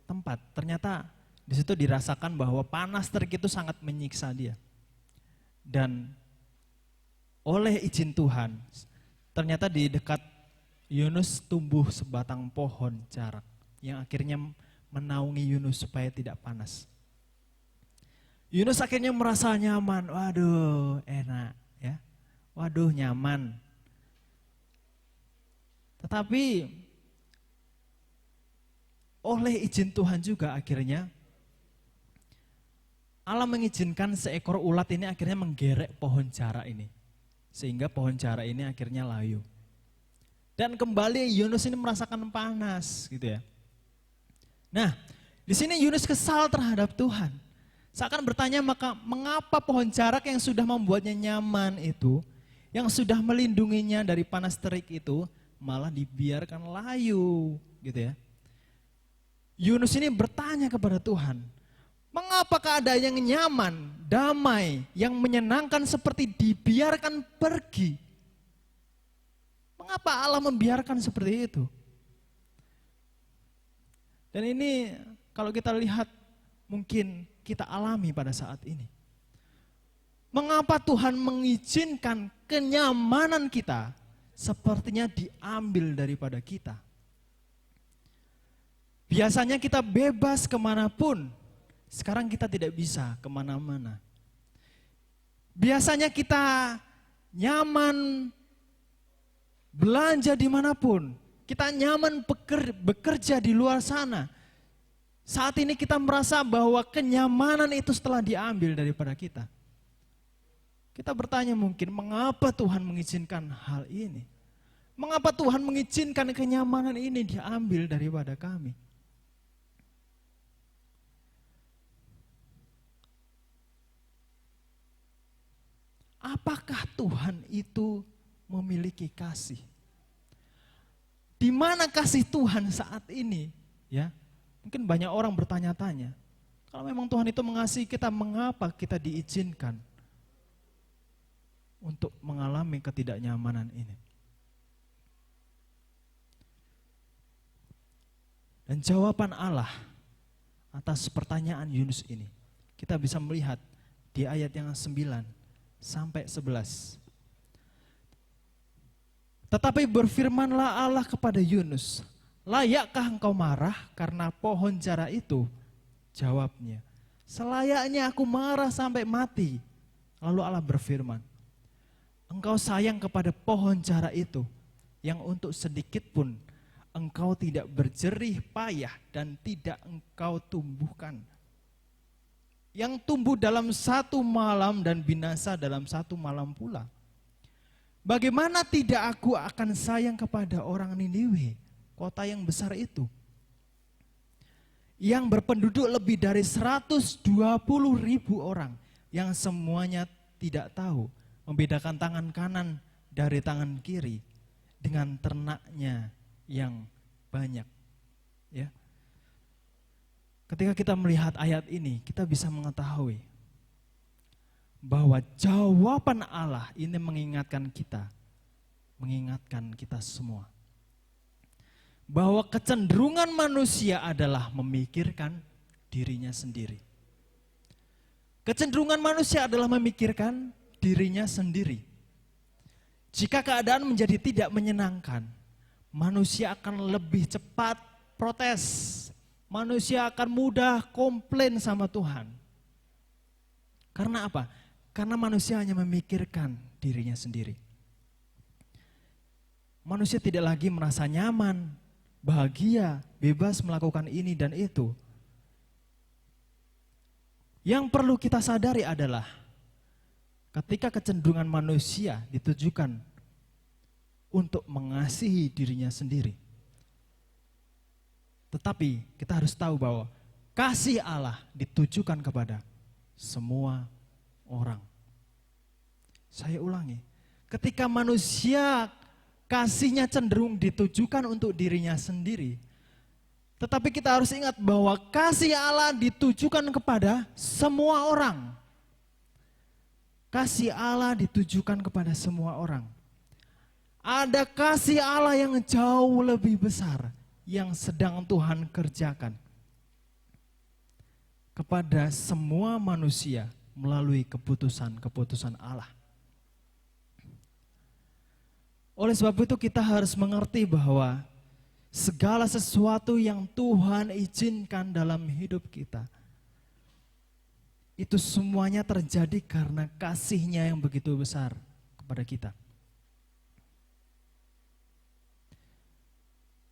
tempat, ternyata di situ dirasakan bahwa panas terik itu sangat menyiksa dia. Dan oleh izin Tuhan, ternyata di dekat Yunus tumbuh sebatang pohon jarak yang akhirnya menaungi Yunus supaya tidak panas. Yunus akhirnya merasa nyaman, waduh enak ya, waduh nyaman. Tetapi oleh izin Tuhan juga akhirnya Allah mengizinkan seekor ulat ini akhirnya menggerek pohon jarak ini. Sehingga pohon jarak ini akhirnya layu. Dan kembali Yunus ini merasakan panas gitu ya. Nah, di sini Yunus kesal terhadap Tuhan. Seakan bertanya, maka mengapa pohon jarak yang sudah membuatnya nyaman itu, yang sudah melindunginya dari panas terik itu, malah dibiarkan layu gitu ya. Yunus ini bertanya kepada Tuhan, mengapa keadaan yang nyaman, damai, yang menyenangkan seperti dibiarkan pergi? Mengapa Allah membiarkan seperti itu? Dan ini kalau kita lihat mungkin kita alami pada saat ini. Mengapa Tuhan mengizinkan kenyamanan kita sepertinya diambil daripada kita? Biasanya kita bebas kemanapun, sekarang kita tidak bisa kemana-mana. Biasanya kita nyaman belanja dimanapun, kita nyaman bekerja di luar sana. Saat ini kita merasa bahwa kenyamanan itu setelah diambil daripada kita. Kita bertanya mungkin, mengapa Tuhan mengizinkan hal ini? Mengapa Tuhan mengizinkan kenyamanan ini diambil daripada kami? Apakah Tuhan itu memiliki kasih? Di mana kasih Tuhan saat ini? Ya, mungkin banyak orang bertanya-tanya, kalau memang Tuhan itu mengasihi kita, mengapa kita diizinkan untuk mengalami ketidaknyamanan ini? Dan jawaban Allah atas pertanyaan Yunus ini, kita bisa melihat di ayat yang 9 sampai 11. Tetapi berfirmanlah Allah kepada Yunus, layakkah engkau marah karena pohon jara itu? Jawabnya, selayaknya aku marah sampai mati. Lalu Allah berfirman, engkau sayang kepada pohon jara itu, yang untuk sedikit pun engkau tidak berjerih payah dan tidak engkau tumbuhkan. Yang tumbuh dalam satu malam dan binasa dalam satu malam pula. Bagaimana tidak aku akan sayang kepada orang Niniwe, kota yang besar itu, yang berpenduduk lebih dari 120.000 orang, yang semuanya tidak tahu membedakan tangan kanan dari tangan kiri, dengan ternaknya yang banyak. Ya. Ketika kita melihat ayat ini, kita bisa mengetahui bahwa jawaban Allah ini mengingatkan kita semua, bahwa kecenderungan manusia adalah memikirkan dirinya sendiri. Kecenderungan manusia adalah memikirkan dirinya sendiri. Jika keadaan menjadi tidak menyenangkan, manusia akan lebih cepat protes. Manusia akan mudah komplain sama Tuhan. Karena apa? Karena manusia hanya memikirkan dirinya sendiri. Manusia tidak lagi merasa nyaman, bahagia, bebas melakukan ini dan itu. Yang perlu kita sadari adalah ketika kecenderungan manusia ditujukan untuk mengasihi dirinya sendiri. Tetapi kita harus tahu bahwa kasih Allah ditujukan kepada semua orang. Saya ulangi, ketika manusia kasihnya cenderung ditujukan untuk dirinya sendiri, tetapi kita harus ingat bahwa kasih Allah ditujukan kepada semua orang. Kasih Allah ditujukan kepada semua orang. Ada kasih Allah yang jauh lebih besar yang sedang Tuhan kerjakan kepada semua manusia melalui keputusan-keputusan Allah. Oleh sebab itu kita harus mengerti bahwa segala sesuatu yang Tuhan izinkan dalam hidup kita, itu semuanya terjadi karena kasih-Nya yang begitu besar kepada kita.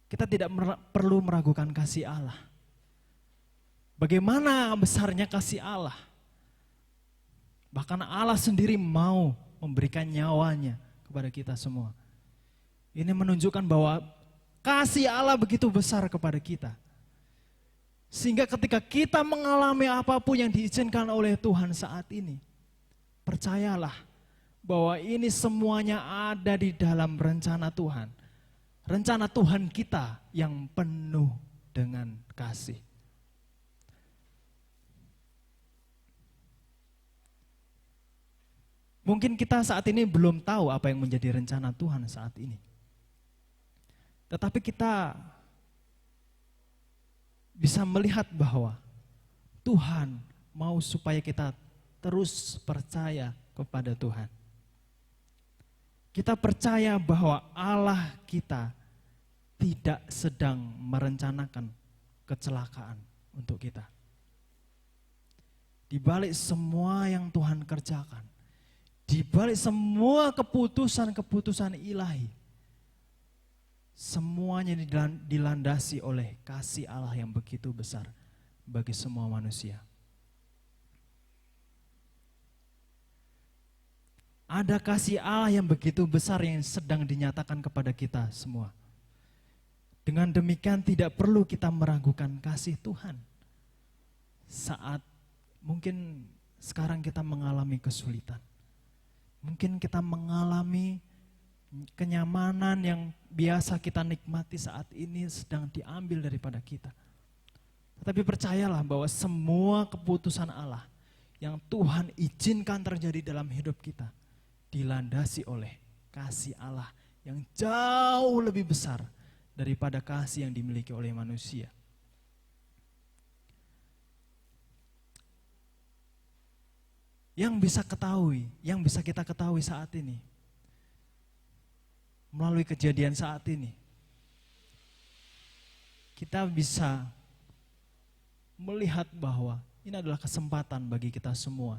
Kita tidak perlu meragukan kasih Allah. Bagaimana besarnya kasih Allah? Bahkan Allah sendiri mau memberikan nyawanya kepada kita semua. Ini menunjukkan bahwa kasih Allah begitu besar kepada kita. Sehingga ketika kita mengalami apapun yang diizinkan oleh Tuhan saat ini, percayalah bahwa ini semuanya ada di dalam rencana Tuhan. Rencana Tuhan kita yang penuh dengan kasih. Mungkin kita saat ini belum tahu apa yang menjadi rencana Tuhan saat ini. Tetapi kita bisa melihat bahwa Tuhan mau supaya kita terus percaya kepada Tuhan. Kita percaya bahwa Allah kita tidak sedang merencanakan kecelakaan untuk kita. Di balik semua yang Tuhan kerjakan, di balik semua keputusan-keputusan ilahi, semuanya dilandasi oleh kasih Allah yang begitu besar bagi semua manusia. Ada kasih Allah yang begitu besar yang sedang dinyatakan kepada kita semua. Dengan demikian tidak perlu kita meragukan kasih Tuhan. Saat mungkin sekarang kita mengalami kesulitan. Mungkin kita mengalami kenyamanan yang biasa kita nikmati saat ini sedang diambil daripada kita. Tetapi percayalah bahwa semua keputusan Allah yang Tuhan izinkan terjadi dalam hidup kita dilandasi oleh kasih Allah yang jauh lebih besar daripada kasih yang dimiliki oleh manusia. Yang bisa kita ketahui saat ini, melalui kejadian saat ini, kita bisa melihat bahwa ini adalah kesempatan bagi kita semua.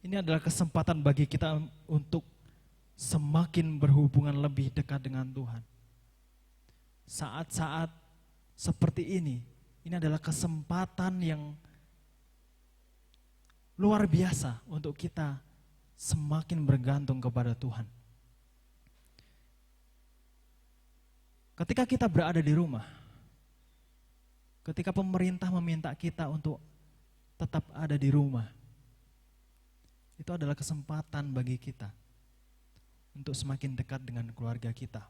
Ini adalah kesempatan bagi kita untuk semakin berhubungan lebih dekat dengan Tuhan. Saat-saat seperti ini adalah kesempatan yang luar biasa untuk kita semakin bergantung kepada Tuhan. Ketika kita berada di rumah, ketika pemerintah meminta kita untuk tetap ada di rumah, itu adalah kesempatan bagi kita untuk semakin dekat dengan keluarga kita.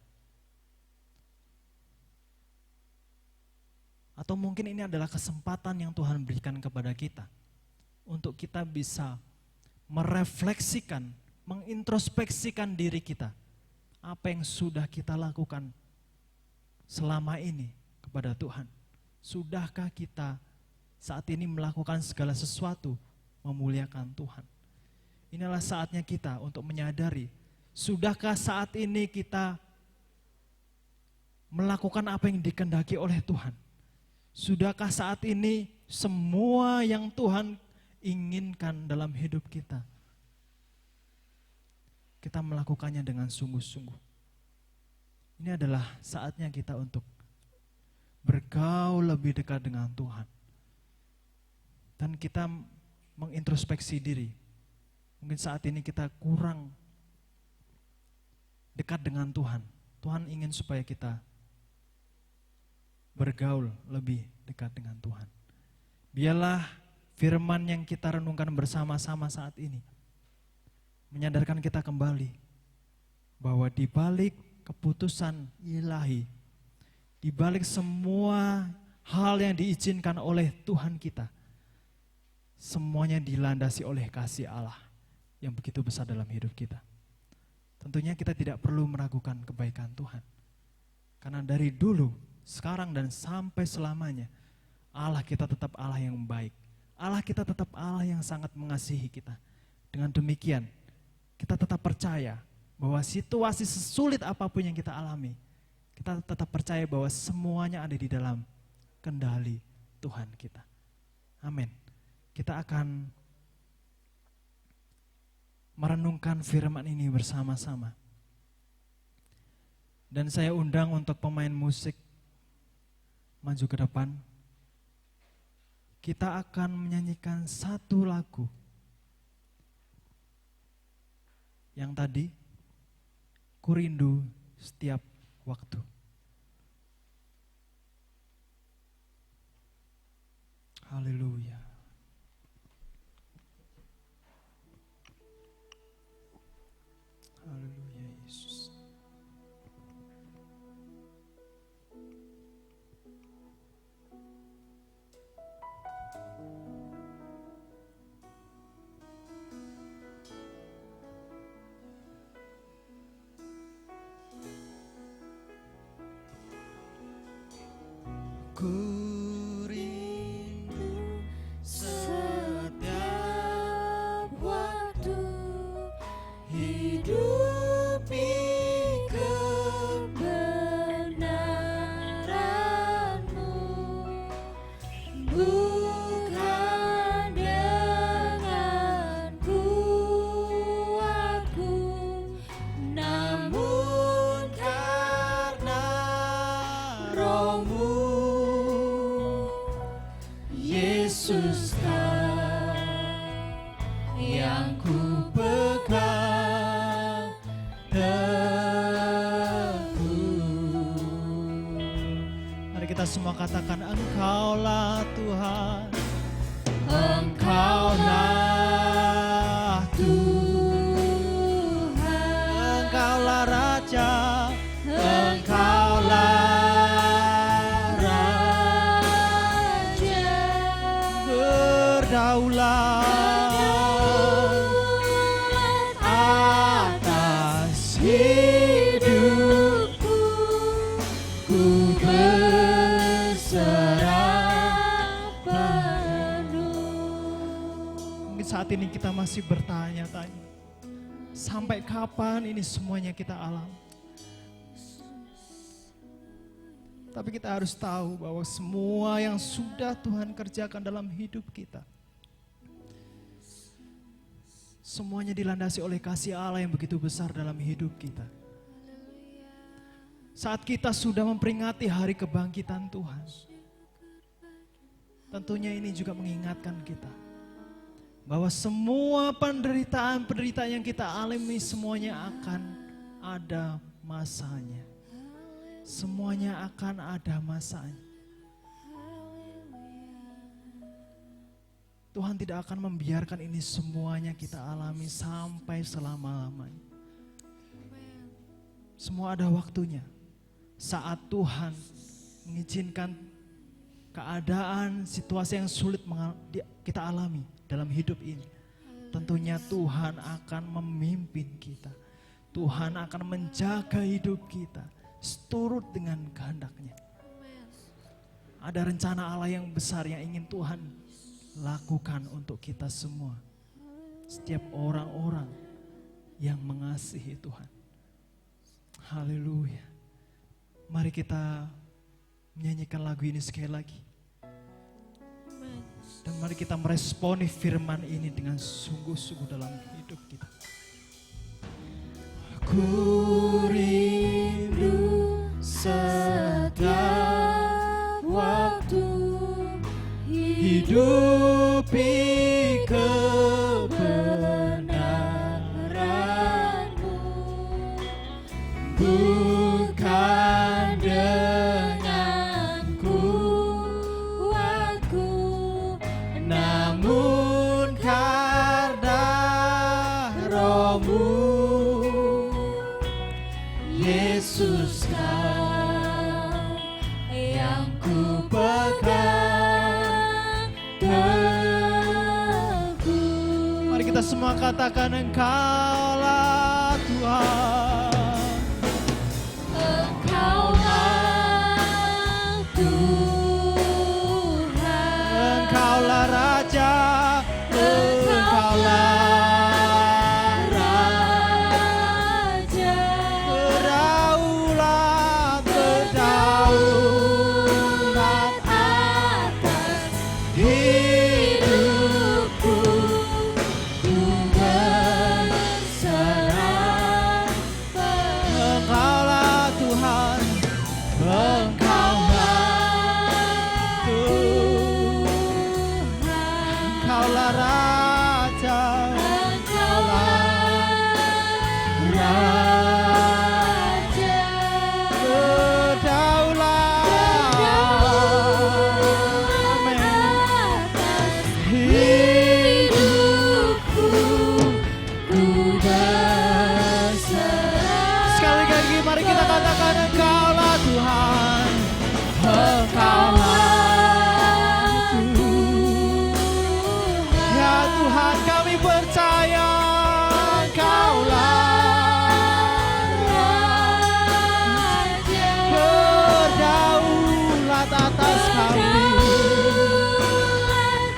Atau mungkin ini adalah kesempatan yang Tuhan berikan kepada kita untuk kita bisa merefleksikan, mengintrospeksikan diri kita. Apa yang sudah kita lakukan selama ini kepada Tuhan. Sudahkah kita saat ini melakukan segala sesuatu memuliakan Tuhan? Inilah saatnya kita untuk menyadari, sudahkah saat ini kita melakukan apa yang dikehendaki oleh Tuhan? Sudahkah saat ini semua yang Tuhan inginkan dalam hidup kita, kita melakukannya dengan sungguh-sungguh? Ini adalah saatnya kita untuk bergaul lebih dekat dengan Tuhan. Dan kita mengintrospeksi diri. Mungkin saat ini kita kurang dekat dengan Tuhan. Tuhan ingin supaya kita bergaul lebih dekat dengan Tuhan. Biarlah firman yang kita renungkan bersama-sama saat ini menyadarkan kita kembali bahwa di balik keputusan ilahi, di balik semua hal yang diizinkan oleh Tuhan kita, semuanya dilandasi oleh kasih Allah yang begitu besar dalam hidup kita. Tentunya kita tidak perlu meragukan kebaikan Tuhan. Karena dari dulu, sekarang dan sampai selamanya, Allah kita tetap Allah yang baik. Allah kita tetap Allah yang sangat mengasihi kita. Dengan demikian, kita tetap percaya bahwa situasi sesulit apapun yang kita alami, kita tetap percaya bahwa semuanya ada di dalam kendali Tuhan kita. Amin. Kita akan merenungkan firman ini bersama-sama. Dan saya undang untuk pemain musik maju ke depan. Kita akan menyanyikan satu lagu yang tadi, Ku Rindu Setiap Waktu. Haleluya. Haleluya Yesus. Ku rindu Setiap waktu hidupi kebenaran-Mu, bukan dengan kuatku, namun karena Roh-Mu, Yesuskah yang ku pegang teguh. Mari kita semua katakan, Engkaulah Tuhan, Engkaulah Tuhan, Engkaulah Raja, Engkaulah Raja, berdaulat atas hidupku, ku berserah penuh. Mungkin saat ini kita masih bertanya-tanya, Sampai kapan ini semuanya kita alami? Tapi kita harus tahu bahwa semua yang sudah Tuhan kerjakan dalam hidup kita, semuanya dilandasi oleh kasih Allah yang begitu besar dalam hidup kita. Saat kita sudah memperingati hari kebangkitan Tuhan, tentunya ini juga mengingatkan kita bahwa semua penderitaan yang kita alami semuanya akan ada masanya. Semuanya akan ada masanya. Tuhan tidak akan membiarkan ini semuanya kita alami sampai selama-lamanya. Semua ada waktunya. Saat Tuhan mengizinkan keadaan, situasi yang sulit kita alami dalam hidup ini, tentunya Tuhan akan memimpin kita. Tuhan akan menjaga hidup kita seturut dengan kehendak-Nya. Ada rencana Allah yang besar yang ingin Tuhan lakukan untuk kita semua. Setiap orang-orang yang mengasihi Tuhan. Haleluya. Mari kita menyanyikan lagu ini sekali lagi. Dan mari kita meresponi firman ini dengan sungguh-sungguh dalam hidup kita. Ku rindu setiap waktu hidupi kebenaran-Mu, bukan dengan kuatku, namun karena Roh-Mu. Yesus Kau yang ku pegang teguh. Mari kita semua katakan Engkaulah Tuhan. Engkaulah Tuhan. Engkaulah Raja. Engkaulah Raja. Berdaulat Atas hidupku, ku berserah pada Engkaulah Tuhan. Engkaulah Tuhan. Engkaulah Raja. Raja. Berdaulat. Amin. Atas hidupku, ku berserah. Sekali lagi mari kita katakan Engkaulah Tuhan. Engkaulah Tuhan. Ya Tuhan, kami percaya Engkaulah Raja. berdaulat atas kami.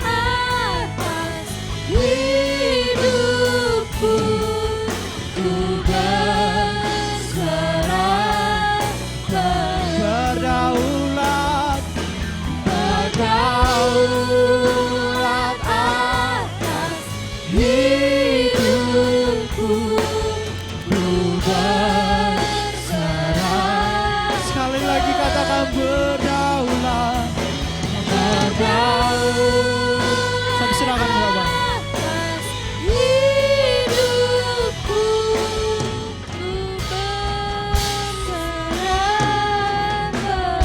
Atas hidupku, ku berserah pada Berdaulat. berdaulat atas hidupku, ku berserah. Sekali lagi katakan berdaulat. Sampai silakan Bapak. Atas hidupku, ku berserah penuh.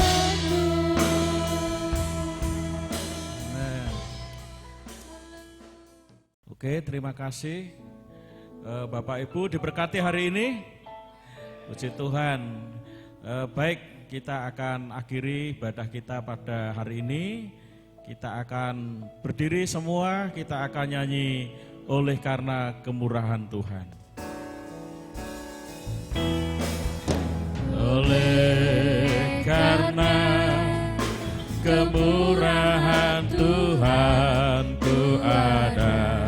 Oke, terima kasih Bapak Ibu diberkati hari ini. Puji Tuhan. Baik, kita akan akhiri ibadah kita pada hari ini. Kita akan berdiri semua, kita akan nyanyi oleh karena kemurahan Tuhan. Oleh karena kemurahan Tuhan ku ada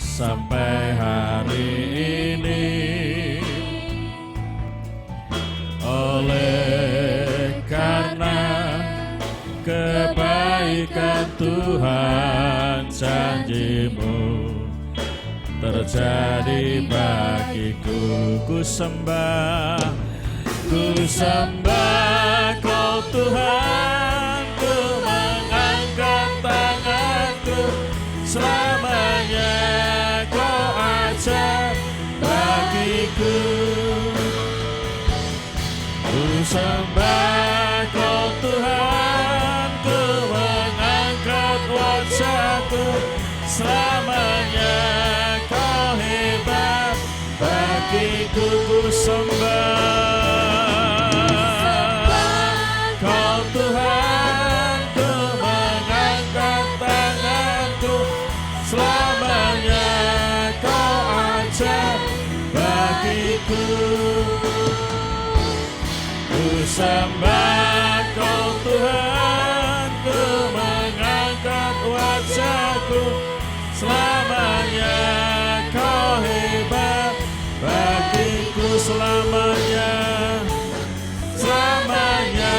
sampai hari Tuhan, janjimu terjadi bagiku. Ku sembah Kau Tuhan, ku mengangkat tanganku, selamanya Kau ajar bagiku. Ku sembah Kau Tuhan, ku mengangkat wajahku, selamanya Kau hebat bagiku. Ku sembah Kau Tuhan, ku mengangkat tanganku, selamanya Kau ajar bagiku. Ku sembah Kau Tuhan, ku mengangkat wajahku, selamanya Kau hebat bagiku. Selamanya, selamanya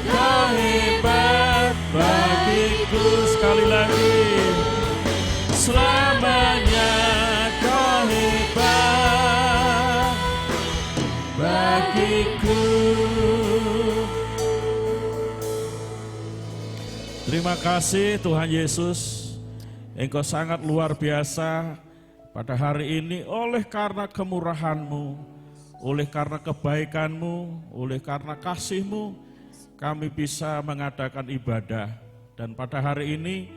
Kau hebat bagiku. Sekali lagi, selamanya Kau hebat bagiku. Terima kasih Tuhan Yesus, Engkau sangat luar biasa pada hari ini. Oleh karena kemurahan-Mu, oleh karena kebaikan-Mu, oleh karena kasih-Mu, kami bisa mengadakan ibadah. Dan pada hari ini,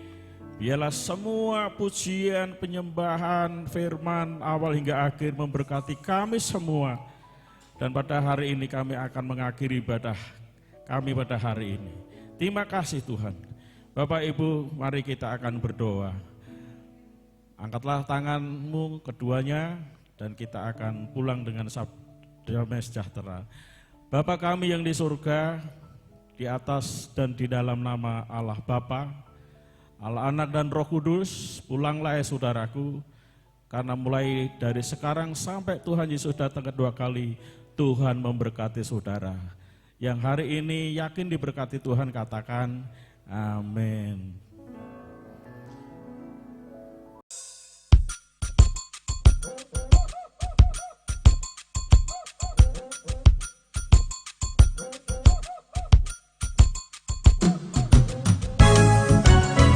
biarlah semua pujian, penyembahan, firman awal hingga akhir memberkati kami semua. Dan pada hari ini kami akan mengakhiri ibadah kami pada hari ini. Terima kasih Tuhan. Bapak Ibu, mari kita akan berdoa. Angkatlah tanganmu keduanya dan kita akan pulang dengan damai sejahtera. Bapa kami yang di surga, di atas dan di dalam nama Allah Bapa, Allah Anak dan Roh Kudus, pulanglah saudaraku, karena mulai dari sekarang sampai Tuhan Yesus datang kedua kali, Tuhan memberkati saudara. Yang hari ini yakin diberkati Tuhan, katakan amin.